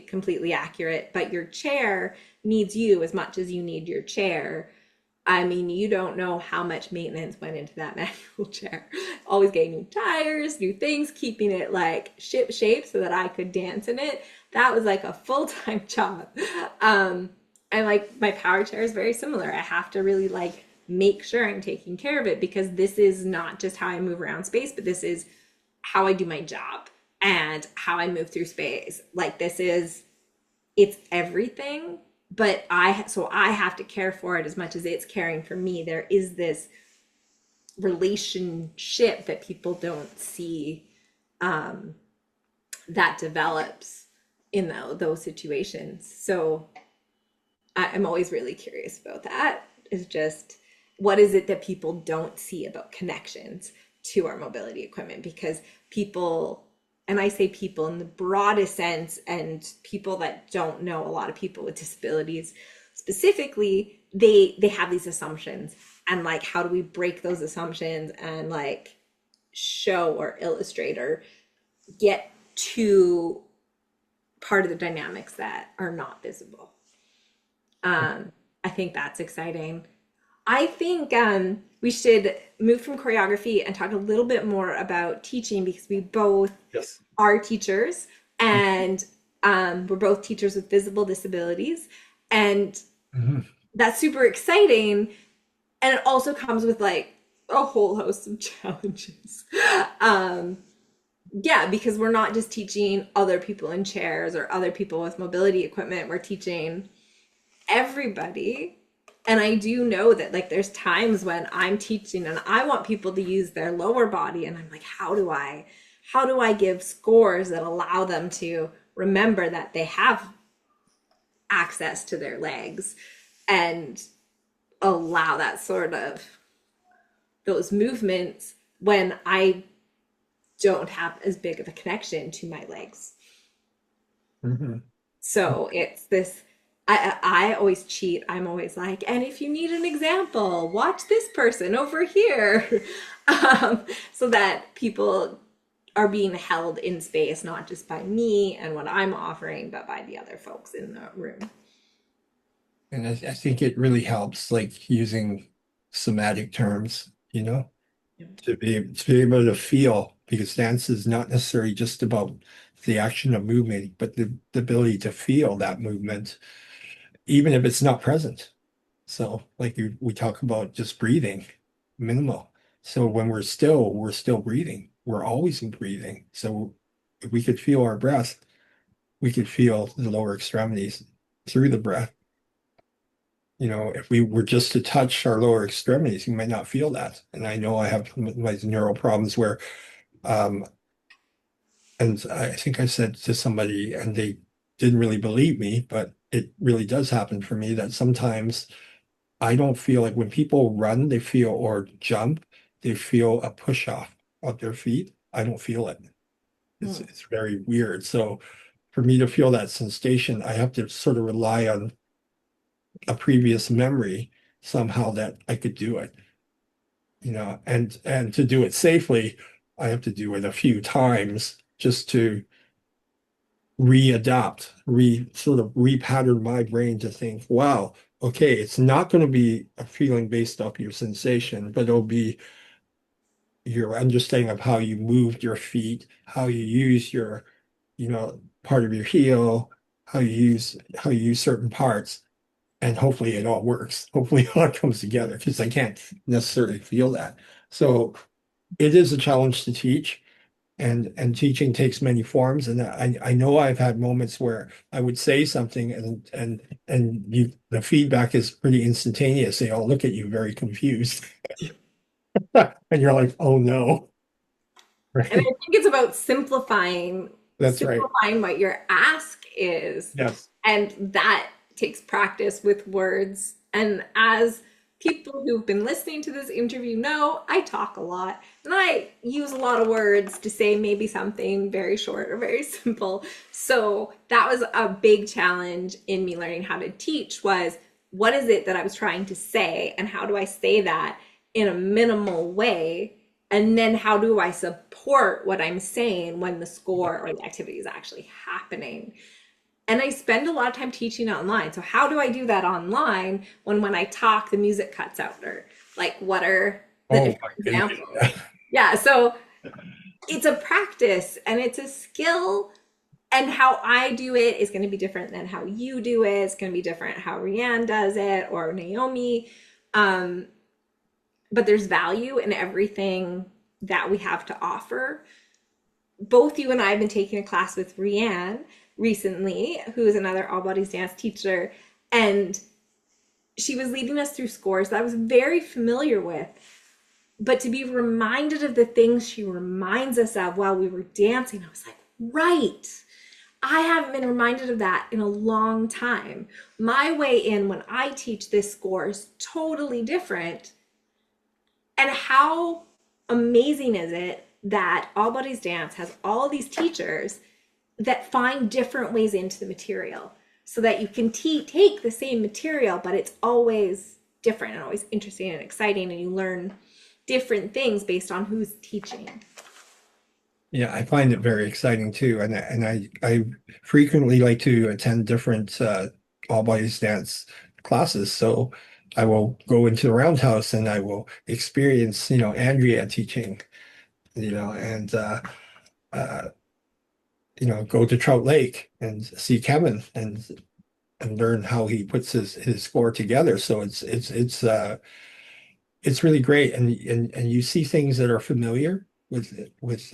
B: completely accurate. But your chair needs you as much as you need your chair. I mean, you don't know how much maintenance went into that manual chair. Always getting new tires, new things, keeping it like ship shape so that I could dance in it. That was like a full-time job. And like my power chair is very similar. I have to really like make sure I'm taking care of it, because this is not just how I move around space, but this is how I do my job and how I move through space. Like it's everything, but I have to care for it as much as it's caring for me. There is this relationship that people don't see, that develops in those situations. So I'm always really curious about that. Is just, what is it that people don't see about connections to our mobility equipment? Because people, and I say people in the broadest sense, and people that don't know a lot of people with disabilities specifically, they have these assumptions, and like, how do we break those assumptions and like show or illustrate or get to part of the dynamics that are not visible? I think that's exciting. I think we should move from choreography and talk a little bit more about teaching, because we both
A: Yes.
B: are teachers, and we're both teachers with visible disabilities. And
A: Mhm.
B: that's super exciting. And it also comes with like a whole host of challenges. Um, yeah, because we're not just teaching other people in chairs or other people with mobility equipment, we're teaching everybody. And I do know that like there's times when I'm teaching and I want people to use their lower body, and I'm like, how do I give scores that allow them to remember that they have access to their legs and allow that sort of those movements when I don't have as big of a connection to my legs.
A: Mhm.
B: So it's this, I always cheat. I'm always like, and if you need an example, watch this person over here. So that people are being held in space, not just by me and what I'm offering, but by the other folks in the room.
A: And I think it really helps, like using somatic terms, to be able to feel, because dance is not necessarily just about the action of movement, but the ability to feel that movement, even if it's not present. So like we talk about just breathing, minimal. So when we're still breathing. We're always breathing. So if we could feel our breath, we could feel the lower extremities through the breath. If we were just to touch our lower extremities, you might not feel that. And I know I have my neural problems where, um, and I think I said to somebody, and they didn't really believe me, but it really does happen for me that sometimes I don't feel like when people run, they feel or jump, they feel a push off of their feet. I don't feel it.
B: Hmm.
A: It's very weird. So for me to feel that sensation, I have to sort of rely on a previous memory somehow that I could do it, and to do it safely, I have to do it a few times just to readapt, sort of repattern my brain to think, wow, okay, it's not going to be a feeling based off your sensation, but it'll be your understanding of how you moved your feet, how you use your, part of your heel, how you use certain parts, and hopefully it all works. Hopefully it all comes together because I can't necessarily feel that. So it is a challenge to teach, and teaching takes many forms. And I know I've had moments where I would say something and the feedback is pretty instantaneous. They all look at you very confused. And you're like, oh no.
B: And I
A: Right.
B: think it's about
A: That's right.
B: simplifying what your ask is.
A: Yes.
B: And that takes practice with words. And as people who've been listening to this interview know, I talk a lot and I use a lot of words to say maybe something very short or very simple. So that was a big challenge in me learning how to teach was what is it that I was trying to say and how do I say that in a minimal way? And then how do I support what I'm saying when the score or the activity is actually happening? And I spend a lot of time teaching online. So how do I do that online when I talk the music cuts out, or like what are the
A: Oh
B: different
A: my goodness.
B: examples? Yeah, so it's a practice and it's a skill, and how I do it is going to be different than how you do it. It's going to be different how Rianne does it or Naomi. Um, but there's value in everything that we have to offer. Both you and I have been taking a class with Rianne recently, who is another all bodies dance teacher, and she was leading us through scores that I was very familiar with. But to be reminded of the things she reminds us of while we were dancing, I was like, right. I haven't been reminded of that in a long time. My way in when I teach this score is totally different. And how amazing is it that All Bodies Dance has all these teachers that find different ways into the material so that you can take the same material, but it's always different and always interesting and exciting, and you learn different things based on who's teaching.
A: Yeah, I find it very exciting too, and I frequently like to attend different all bodies dance classes. So I will go into the roundhouse and I will experience, Andrea teaching, and uh, go to Trout Lake and see Kevin and learn how he puts his score together. So it's really great, and you see things that are familiar with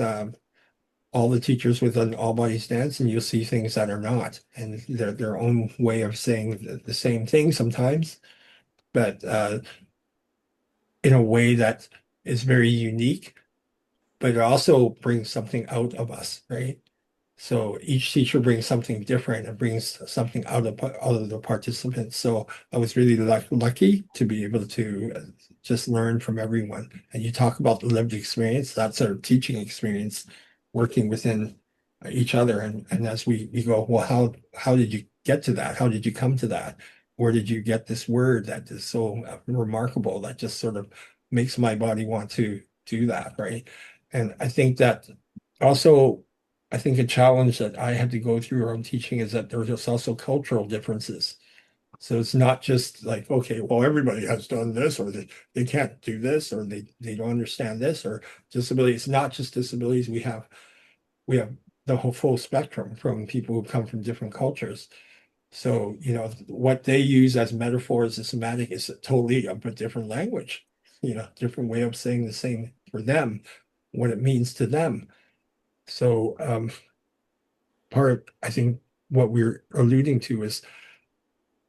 A: all the teachers within all bodies dance, and you'll see things that are not, and they're their own way of saying the same thing sometimes, but in a way that is very unique, but it also brings something out of us, right? So each teacher brings something different and brings something out of the participants. So I was really lucky to be able to just learn from everyone. And you talk about the lived experience, that's our teaching experience, working within each other. And as we go, well, how did you get to that? How did you come to that? Where did you get this word that is so remarkable that just sort of makes my body want to do that, right? And I think that also I think a challenge that I had to go through around teaching is that there's just also cultural differences. So it's not just like, okay, well, everybody has done this, or they can't do this, or they don't understand this, or disability. It's not just disabilities. We have the whole full spectrum from people who come from different cultures. So, what they use as metaphors as somatic is totally a different language, different way of saying the same for them, what it means to them. So, I think what we're alluding to is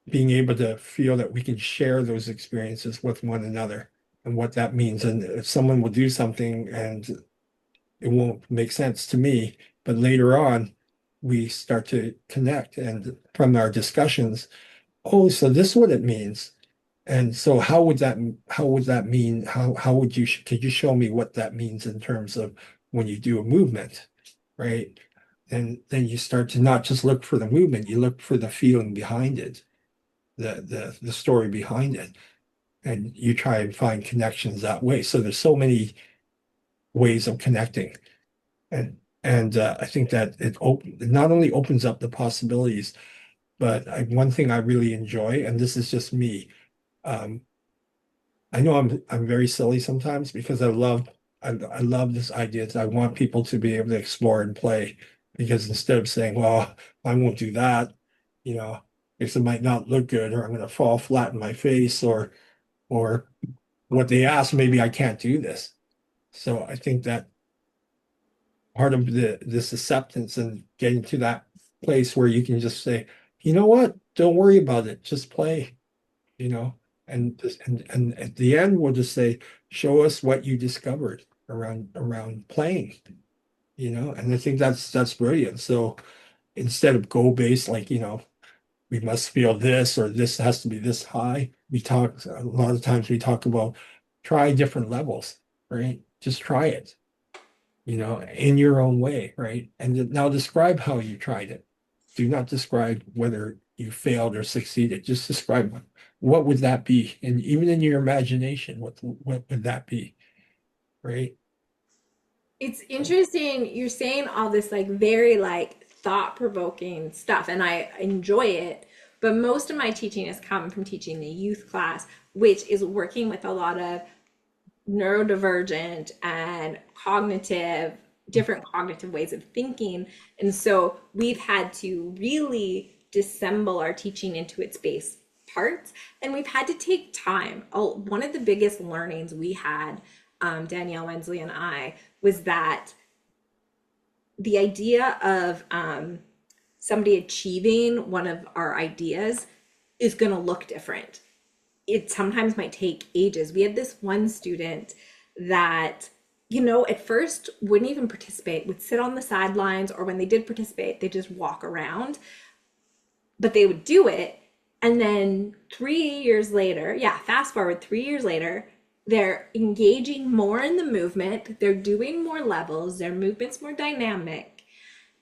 A: being able to feel that we can share those experiences with one another and what that means. And if someone will do something and it won't make sense to me, but later on, we start to connect. And from our discussions, oh, so this is what it means. And so how would that mean? How would could you show me what that means in terms of when you do a movement, right? And then you start to not just look for the movement, you look for the feeling behind it, the story behind it, and you try and find connections that way. So there's so many ways of connecting, and I think that it not only opens up the possibilities, but one thing I really enjoy, and this is just me. Um, I know I'm very silly sometimes because I love this idea that I want people to be able to explore and play, because instead of saying, well, I won't do that, you know, because it might not look good, or I'm going to fall flat in my face, or what they ask, maybe I can't do this. So I think that part of this acceptance and getting to that place where you can just say, you know what, don't worry about it, just play, you know, and at the end we'll just say, show us what you discovered around playing, and I think that's brilliant. So instead of goal based, like, we must feel this, or this has to be this high, a lot of times we talk about try different levels, right? Just try it, in your own way, right? And now describe how you tried it. Do not describe whether you failed or succeeded. Just describe what would that be, and even in your imagination, what would that be, right?
B: It's interesting you're saying all this like very like thought-provoking stuff and I enjoy it, but most of my teaching has come from teaching the youth class, which is working with a lot of neurodivergent and different cognitive ways of thinking. And so we've had to really dissemble our teaching into its base parts, and we've had to take time. Oh, one of the biggest learnings we had, Danielle Wensley and I, was that the idea of somebody achieving one of our ideas is going to look different. It sometimes might take ages. We had this one student that, at first wouldn't even participate, would sit on the sidelines, or when they did participate, they just walk around, but they would do it. And then 3 years later, yeah, fast forward 3 years later, they're engaging more in the movement, they're doing more levels, their movement's more dynamic,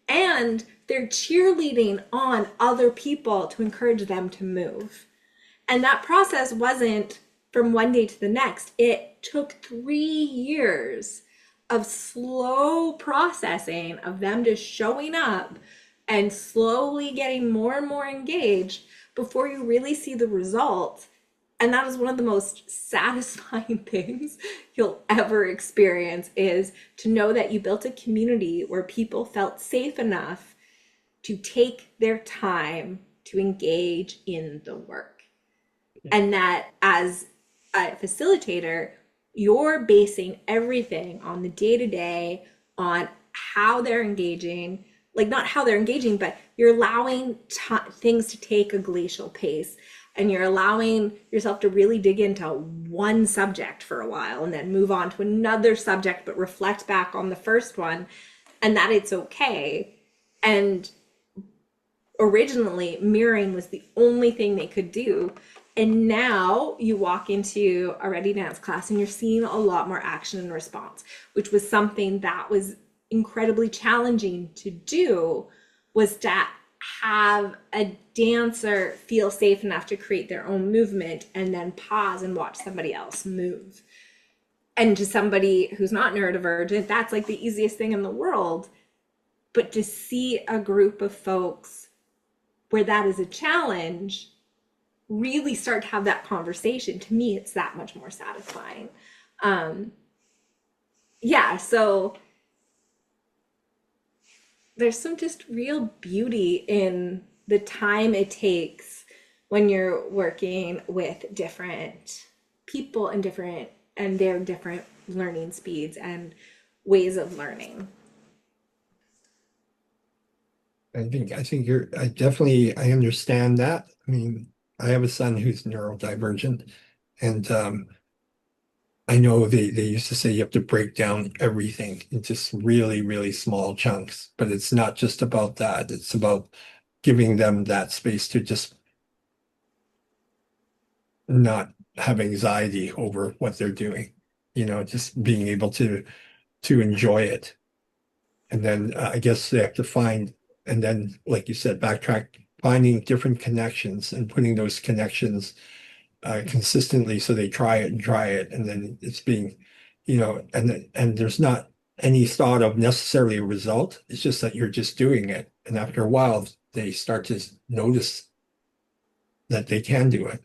B: and they're cheerleading on other people to encourage them to move. And that process wasn't from one day to the next. It took 3 years of slow processing of them just showing up and slowly getting more and more engaged before you really see the result. And that is one of the most satisfying things you'll ever experience, is to know that you built a community where people felt safe enough to take their time to engage in the work. And that as a facilitator, you're basing everything on the day to day, on how they're engaging, like not how they're engaging, but you're allowing things to take a glacial pace, and you're allowing yourself to really dig into one subject for a while and then move on to another subject, but reflect back on the first one, and that it's okay. And originally, mirroring was the only thing they could do. And now you walk into a Ready Dance class and you're seeing a lot more action and response, which was something that was incredibly challenging to do, was to have a dancer feel safe enough to create their own movement and then pause and watch somebody else move. And to somebody who's not neurodivergent, that's like the easiest thing in the world. But to see a group of folks where that is a challenge, really start to have that conversation, to me, it's that much more satisfying. Yeah, so there's some just real beauty in the time it takes when you're working with different people and their different learning speeds and ways of learning.
A: I think I definitely I understand that. I mean, I have a son who's neurodivergent, and I know they used to say you have to break down everything in just really, really small chunks, but it's not just about that. It's about giving them that space to just not have anxiety over what they're doing, just being able to enjoy it. And then I guess they have to find, and then, like you said, backtrack, finding different connections and putting those connections consistently. So they try it, and then it's being, and there's not any thought of necessarily a result. It's just that you're just doing it. And after a while, they start to notice that they can do it,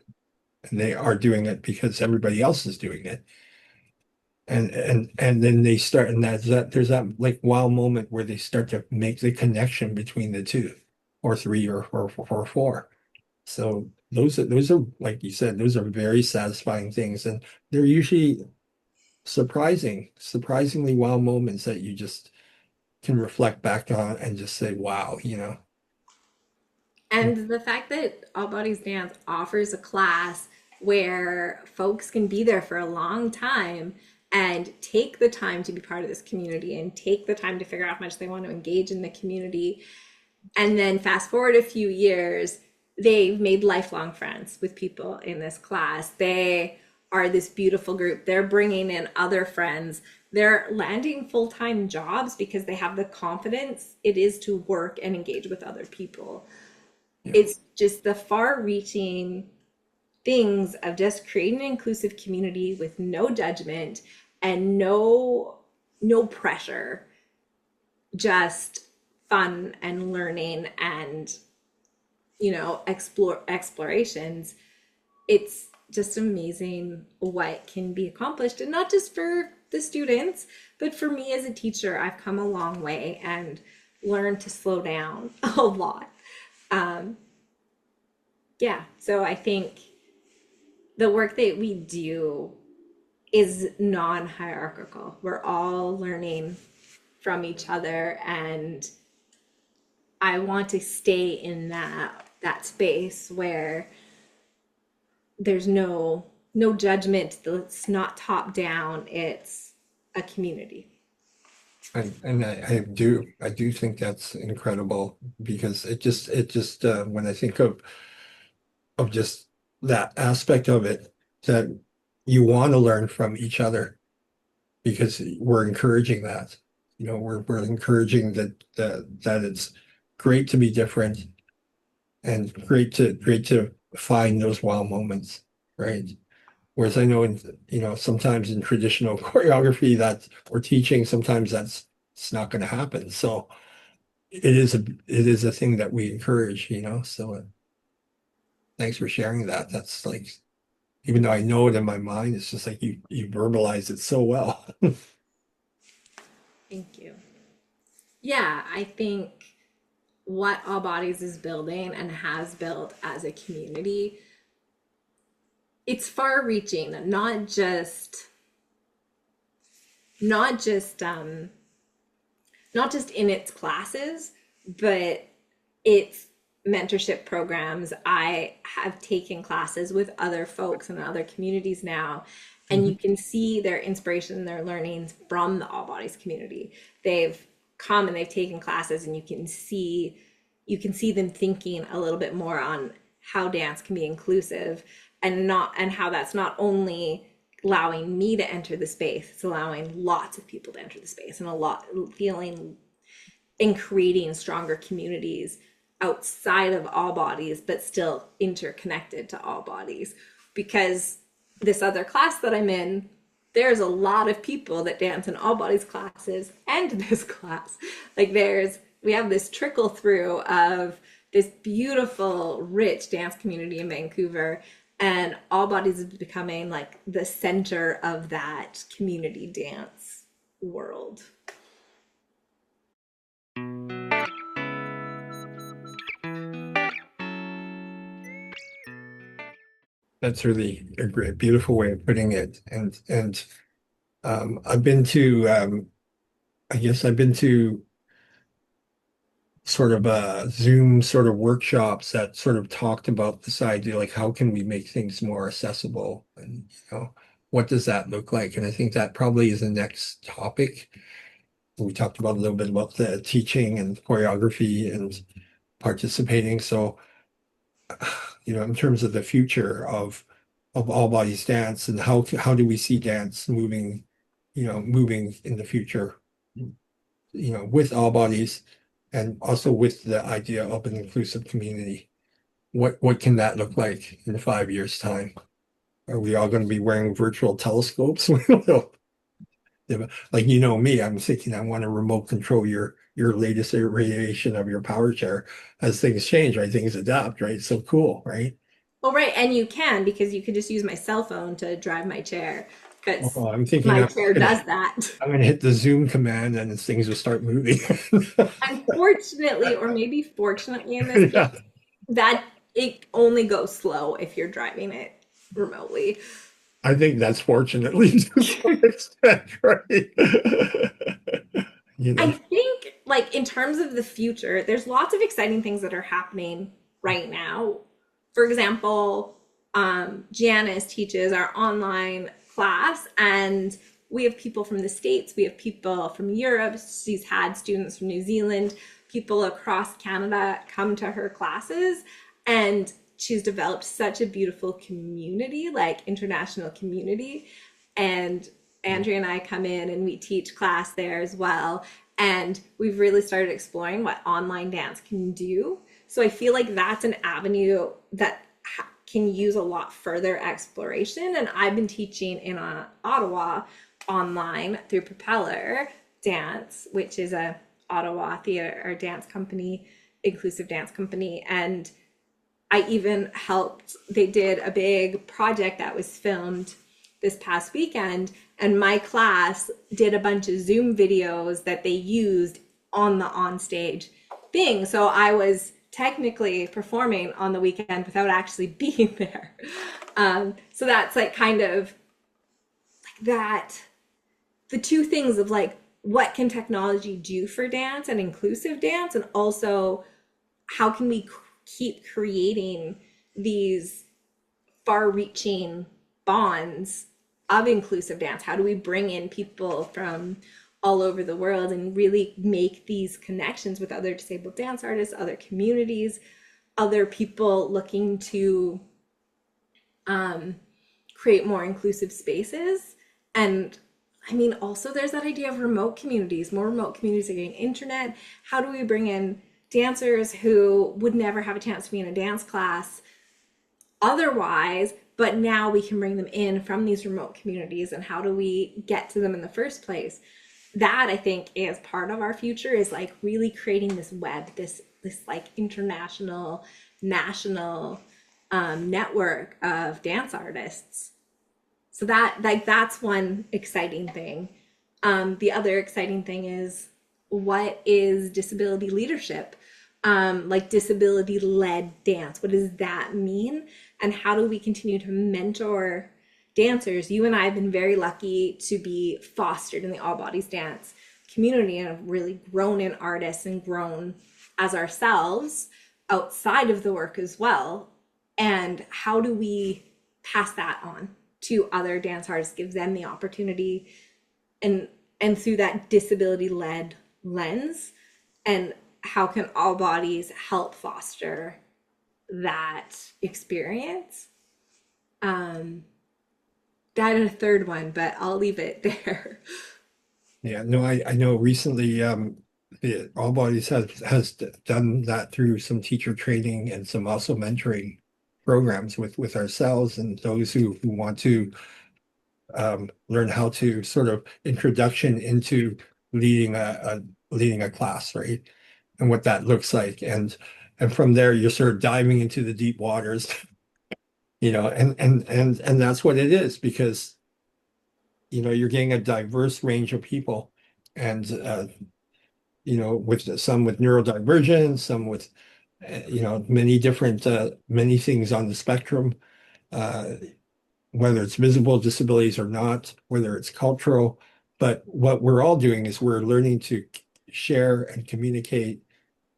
A: and they are doing it because everybody else is doing it. And then they start, and there's that like wow moment where they start to make the connection between the two, or three, or four. So those are like you said, those are very satisfying things, and they're usually surprisingly wow moments that you just can reflect back on and just say, wow.
B: And the fact that All Bodies Dance offers a class where folks can be there for a long time and take the time to be part of this community and take the time to figure out how much they want to engage in the community. And then fast forward a few years, they've made lifelong friends with people in this class. They are this beautiful group. They're bringing in other friends. They're landing full-time jobs because they have the confidence it is to work and engage with other people.
A: Yeah.
B: It's just the far-reaching things of just creating an inclusive community with no judgment and no pressure, just fun and learning and explorations. It's just amazing what can be accomplished, and not just for the students, but for me as a teacher. I've come a long way and learned to slow down a lot. um, yeah, so I think the work that we do is non-hierarchical. We're all learning from each other, and I want to stay in that space where there's no judgment. It's not top down. It's a community.
A: And I do think that's incredible because it just when I think of just that aspect of it, that you want to learn from each other because we're encouraging that. We're encouraging that it's great to be different and great to find those wow moments, right? Whereas I know sometimes in traditional choreography that or teaching, sometimes that's it's not going to happen. So it is a thing that we encourage. So thanks for sharing that. That's like, even though I know it in my mind, it's just like you verbalize it so well.
B: Thank you. Yeah, I think what All Bodies is building and has built as a community, it's far reaching, not just not just in its classes, but its mentorship programs. I have taken classes with other folks in other communities now, and you
A: Mhm.
B: can see their inspiration and their learnings from the All Bodies community. They've come and they've taken classes, and you can see them thinking a little bit more on how dance can be inclusive, and how that's not only allowing me to enter the space, it's allowing lots of people to enter the space, and a lot feeling in creating stronger communities outside of All Bodies, but still interconnected to All Bodies. Because this other class that I'm in, there's a lot of people that dance in All Bodies classes and this class. Like we have this trickle through of this beautiful, rich dance community in Vancouver, and All Bodies is becoming like the center of that community dance world.
A: That's really a great, beautiful way of putting it. And I've been to I guess I've been to sort of Zoom sort of workshops that sort of talked about this idea, like how can we make things more accessible, and what does that look like? And I think that probably is the next topic. We talked about a little bit about the teaching and choreography and participating. So, in terms of the future of all bodies dance, and how do we see dance moving, moving in the future, with all bodies, and also with the idea of an inclusive community. What can that look like in 5 years' time? Are we all going to be wearing virtual telescopes? Like, me, I'm thinking I want to remote control your latest iteration of your power chair as things change, right? Things adapt, right? So cool, right?
B: Well, right, and you can because you can just use my cell phone to drive my chair because
A: Oh, I'm thinking
B: my chair does that.
A: I'm gonna hit the Zoom command and things will start moving.
B: Unfortunately, or maybe fortunately in this
A: Yeah,
B: case, that it only goes slow if you're driving it remotely.
A: I think that's fortunately to some extent, right? You
B: I
A: know,
B: think, like, in terms of the future, there's lots of exciting things that are happening right now. For example, Janice teaches our online class, and we have people from the States, we have people from Europe. She's had students from New Zealand, people across Canada come to her classes, and she's developed such a beautiful community, like international community. And Andrea and I come in and we teach class there as well. And we've really started exploring what online dance can do. So I feel like that's an avenue that can use a lot further exploration. And I've been teaching in Ottawa online through Propeller Dance, which is a Ottawa theater or dance company, inclusive dance company. And I even helped, they did a big project that was filmed this past weekend, and my class did a bunch of Zoom videos that they used on the onstage thing. So I was technically performing on the weekend without actually being there. So that's like kind of like that, the two things of like, what can technology do for dance and inclusive dance, and also how can we keep creating these far reaching bonds of inclusive dance? How do we bring in people from all over the world and really make these connections with other disabled dance artists, other communities, other people looking to create more inclusive spaces? And I mean, also there's that idea of remote communities. More remote communities are getting internet. How do we bring in dancers who would never have a chance to be in a dance class otherwise, but now we can bring them in from these remote communities? And how do we get to them in the first place? That I think is part of our future, is like really creating this web, this like international, national network of dance artists. So that, like, that's one exciting thing. The other exciting thing is, what is disability leadership? Like disability led dance. What does that mean? And how do we continue to mentor dancers? You and I have been very lucky to be fostered in the all bodies dance community and have really grown in artists and grown as ourselves outside of the work as well. And how do we pass that on to other dance artists, give them the opportunity, and through that disability led lens, and how can all bodies help foster that experience? That and a third one, but I'll leave it there.
A: yeah, no, I know recently the All Bodies has done that through some teacher training and some also mentoring programs with ourselves and those who want to learn how to sort of introduction into leading leading a class, right? And what that looks like. And from there you're sort of diving into the deep waters, and that's what it is, because you're getting a diverse range of people, and with some with neurodivergence, some with many different many things on the spectrum. uh, whether it's visible disabilities or not, whether it's cultural. But what we're all doing is we're learning to share and communicate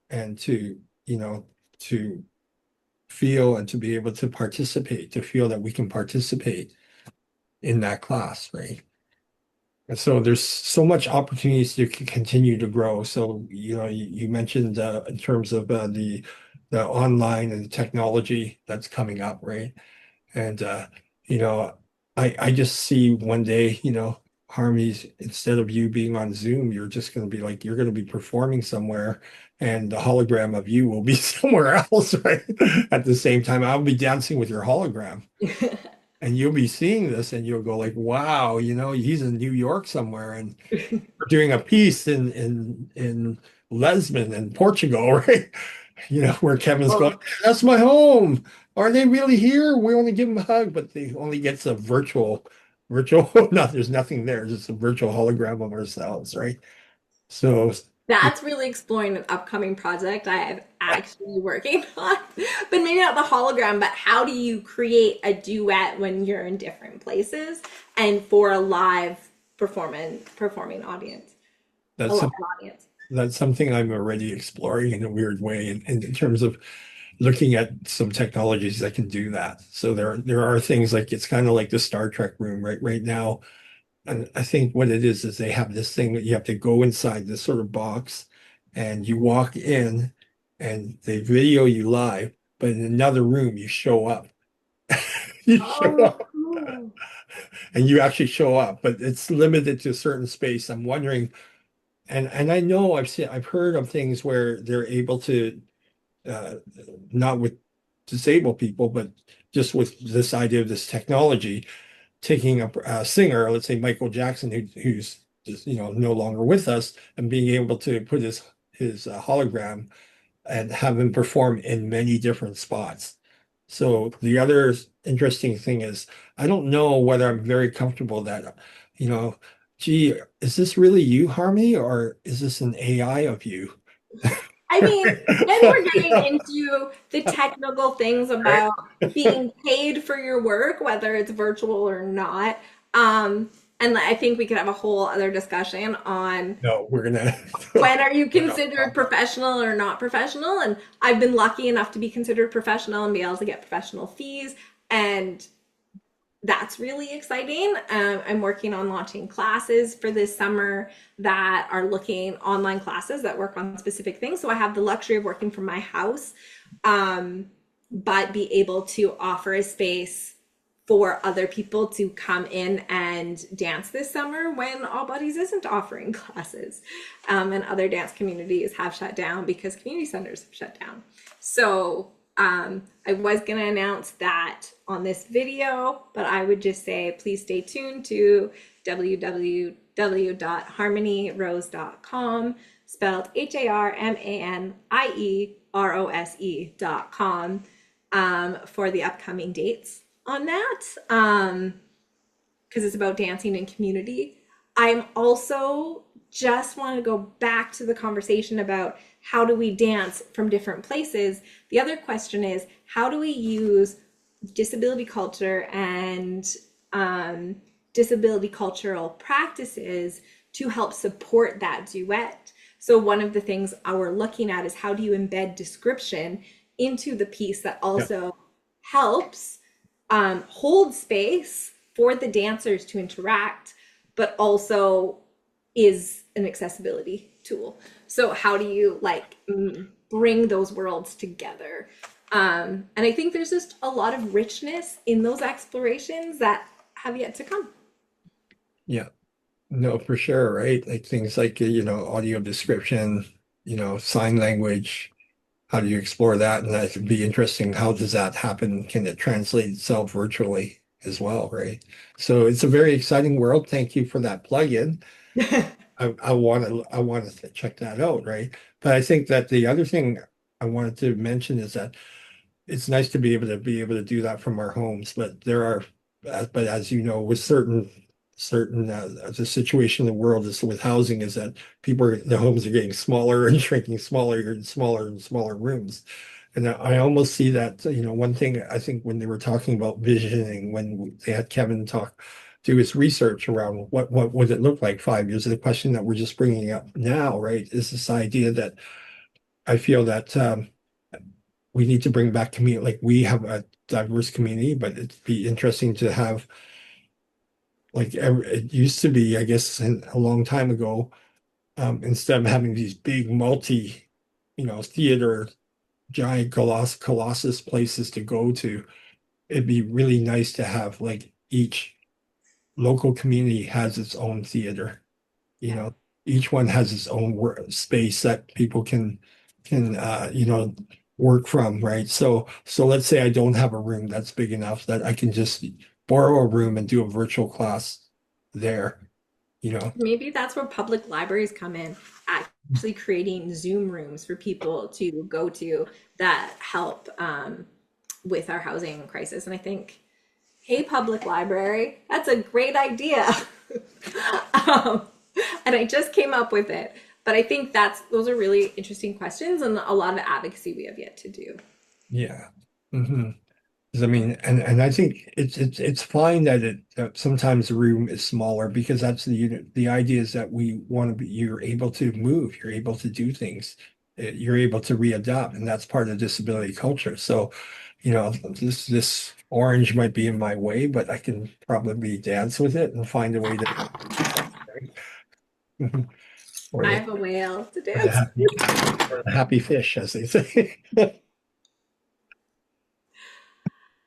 A: and to, to feel and to be able to participate, to feel that we can participate in that class, right? And so there's so much opportunities to continue to grow. So, you mentioned in terms of the online and the technology that's coming up, right? And you know, I just see one day, Harmony's instead of you being on Zoom, you're just going to be like you're going to be performing somewhere, and the hologram of you will be somewhere else, right? At the same time, I'll be dancing with your hologram, and you'll be seeing this, and you'll go like, "Wow, he's in New York somewhere, and we're doing a piece in Lesbon in Portugal, right? Where Kevin's going,
B: Well,
A: that's my home. Are they really here? We only give them a hug, but they only gets a virtual, no, there's nothing there, just a virtual hologram of ourselves, right? So, yeah,
B: that's really exploring an upcoming project I am actually working on. But maybe not the hologram, but how do you create a duet when you're in different places and for a live performing audience, a
A: that's
B: live
A: some,
B: audience.
A: that's something I'm already exploring in a weird way, in terms of looking at some technologies that can do that. So there are things like it's kind of like the Star Trek room right now. And I think what it is they have this thing that you have to go inside this sort of box and you walk in and they video you live, but in another room you show up. You show
B: Oh,
A: up
B: cool.
A: and you actually show up, but it's limited to a certain space. I'm wondering, and I know I've heard of things where they're able to uh, not with disabled people, but just with this idea of this technology, taking a singer, let's say Michael Jackson, who's just, no longer with us, and being able to put his hologram and have him perform in many different spots. So the other interesting thing is, I don't know whether I'm very comfortable that, you know, gee, is this really you, Harmony, or is this an AI of you?
B: I mean, then we're getting
A: Yeah,
B: into the technical things
A: right?
B: about being paid for your work, whether it's virtual or not. And I think we could have a whole other discussion on
A: No, we're gonna
B: when are you
A: we're not
B: considered professional or not professional. And I've been lucky enough to be considered professional and be able to get professional fees. And that's really exciting. I'm working on launching classes for this summer that are looking online classes that work on specific things. So I have the luxury of working from my house, but be able to offer a space for other people to come in and dance this summer when All Bodies isn't offering classes. And other dance communities have shut down because community centers have shut down. So I was going to announce that on this video, but I would just say please stay tuned to www.harmonierose.com, spelled HARMANIEROSE.com, for the upcoming dates on that, because it's about dancing in community. I'm also just want to go back to the conversation about how do we dance from different places. The other question is how do we use disability culture and disability cultural practices to help support that duet. So one of the things we're looking at is how do you embed description into the piece that
A: Yeah.
B: also helps hold space for the dancers to interact, but also is an accessibility tool. So how do you bring those worlds together? And I think there's just a lot of richness in those explorations that have yet to come.
A: Yeah. No, for sure, right? Like things like, audio description, sign language. How do you explore that? And that would be interesting. How does that happen? Can it translate itself virtually as well, right? So it's a very exciting world. Thank you for that plug-in. I want to check that out, right? But I think that the other thing I wanted to mention is that it's nice to be able to do that from our homes, but but as you know, with certain the situation in the world is with housing is that the homes are getting smaller and shrinking smaller and smaller and smaller rooms. And I almost see that, one thing I think when they were talking about visioning, when they had Kevin do his research around what would it look like 5 years, the question that we're just bringing up now, right, is this idea that I feel that we need to bring back community, like we have a diverse community, but it'd be interesting to have, like, it used to be, I guess, a long time ago, instead of having these big theater, giant colossus places to go to, it'd be really nice to have like each local community has its own theater. You
B: Yeah.
A: know, each one has its own space that people can work from, right? So let's say I don't have a room that's big enough that I can just borrow a room and do a virtual class there, you know.
B: Maybe that's where public libraries come in, actually creating Zoom rooms for people to go to that help with our housing crisis. And I think, hey, public library, that's a great idea. um, and I just came up with it. But I think those are really interesting questions and a lot of advocacy we have yet to do.
A: Yeah. Hmm. 'Cause I mean, and I think it's fine that that sometimes the room is smaller because that's the idea is that we want to be you're able to move, you're able to do things, you're able to readapt, and that's part of disability culture. So, this orange might be in my way, but I can probably dance with it and find a way to or
B: I
A: the
B: have a whale to
A: or the
B: dance.
A: happy or the happy fish, as they say.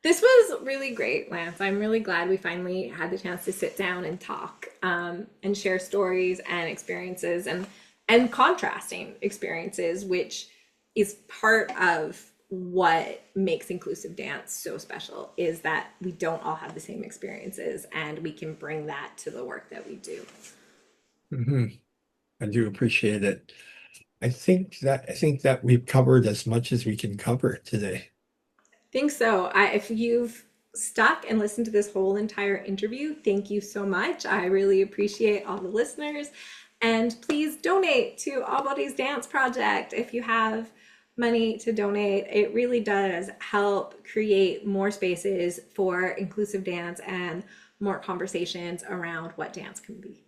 B: This was really great, Lance. I'm really glad we finally had the chance to sit down and talk and share stories and experiences and contrasting experiences, which is part of what makes inclusive dance so special is that we don't all have the same experiences and we can bring that to the work that we do.
A: Mhm. I do appreciate it. I think that we've covered as much as we can cover today.
B: Think so. If you've stuck and listened to this whole entire interview, thank you so much. I really appreciate all the listeners. And please donate to All Bodies Dance Project if you have money to donate. It really does help create more spaces for inclusive dance and more conversations around what dance can be.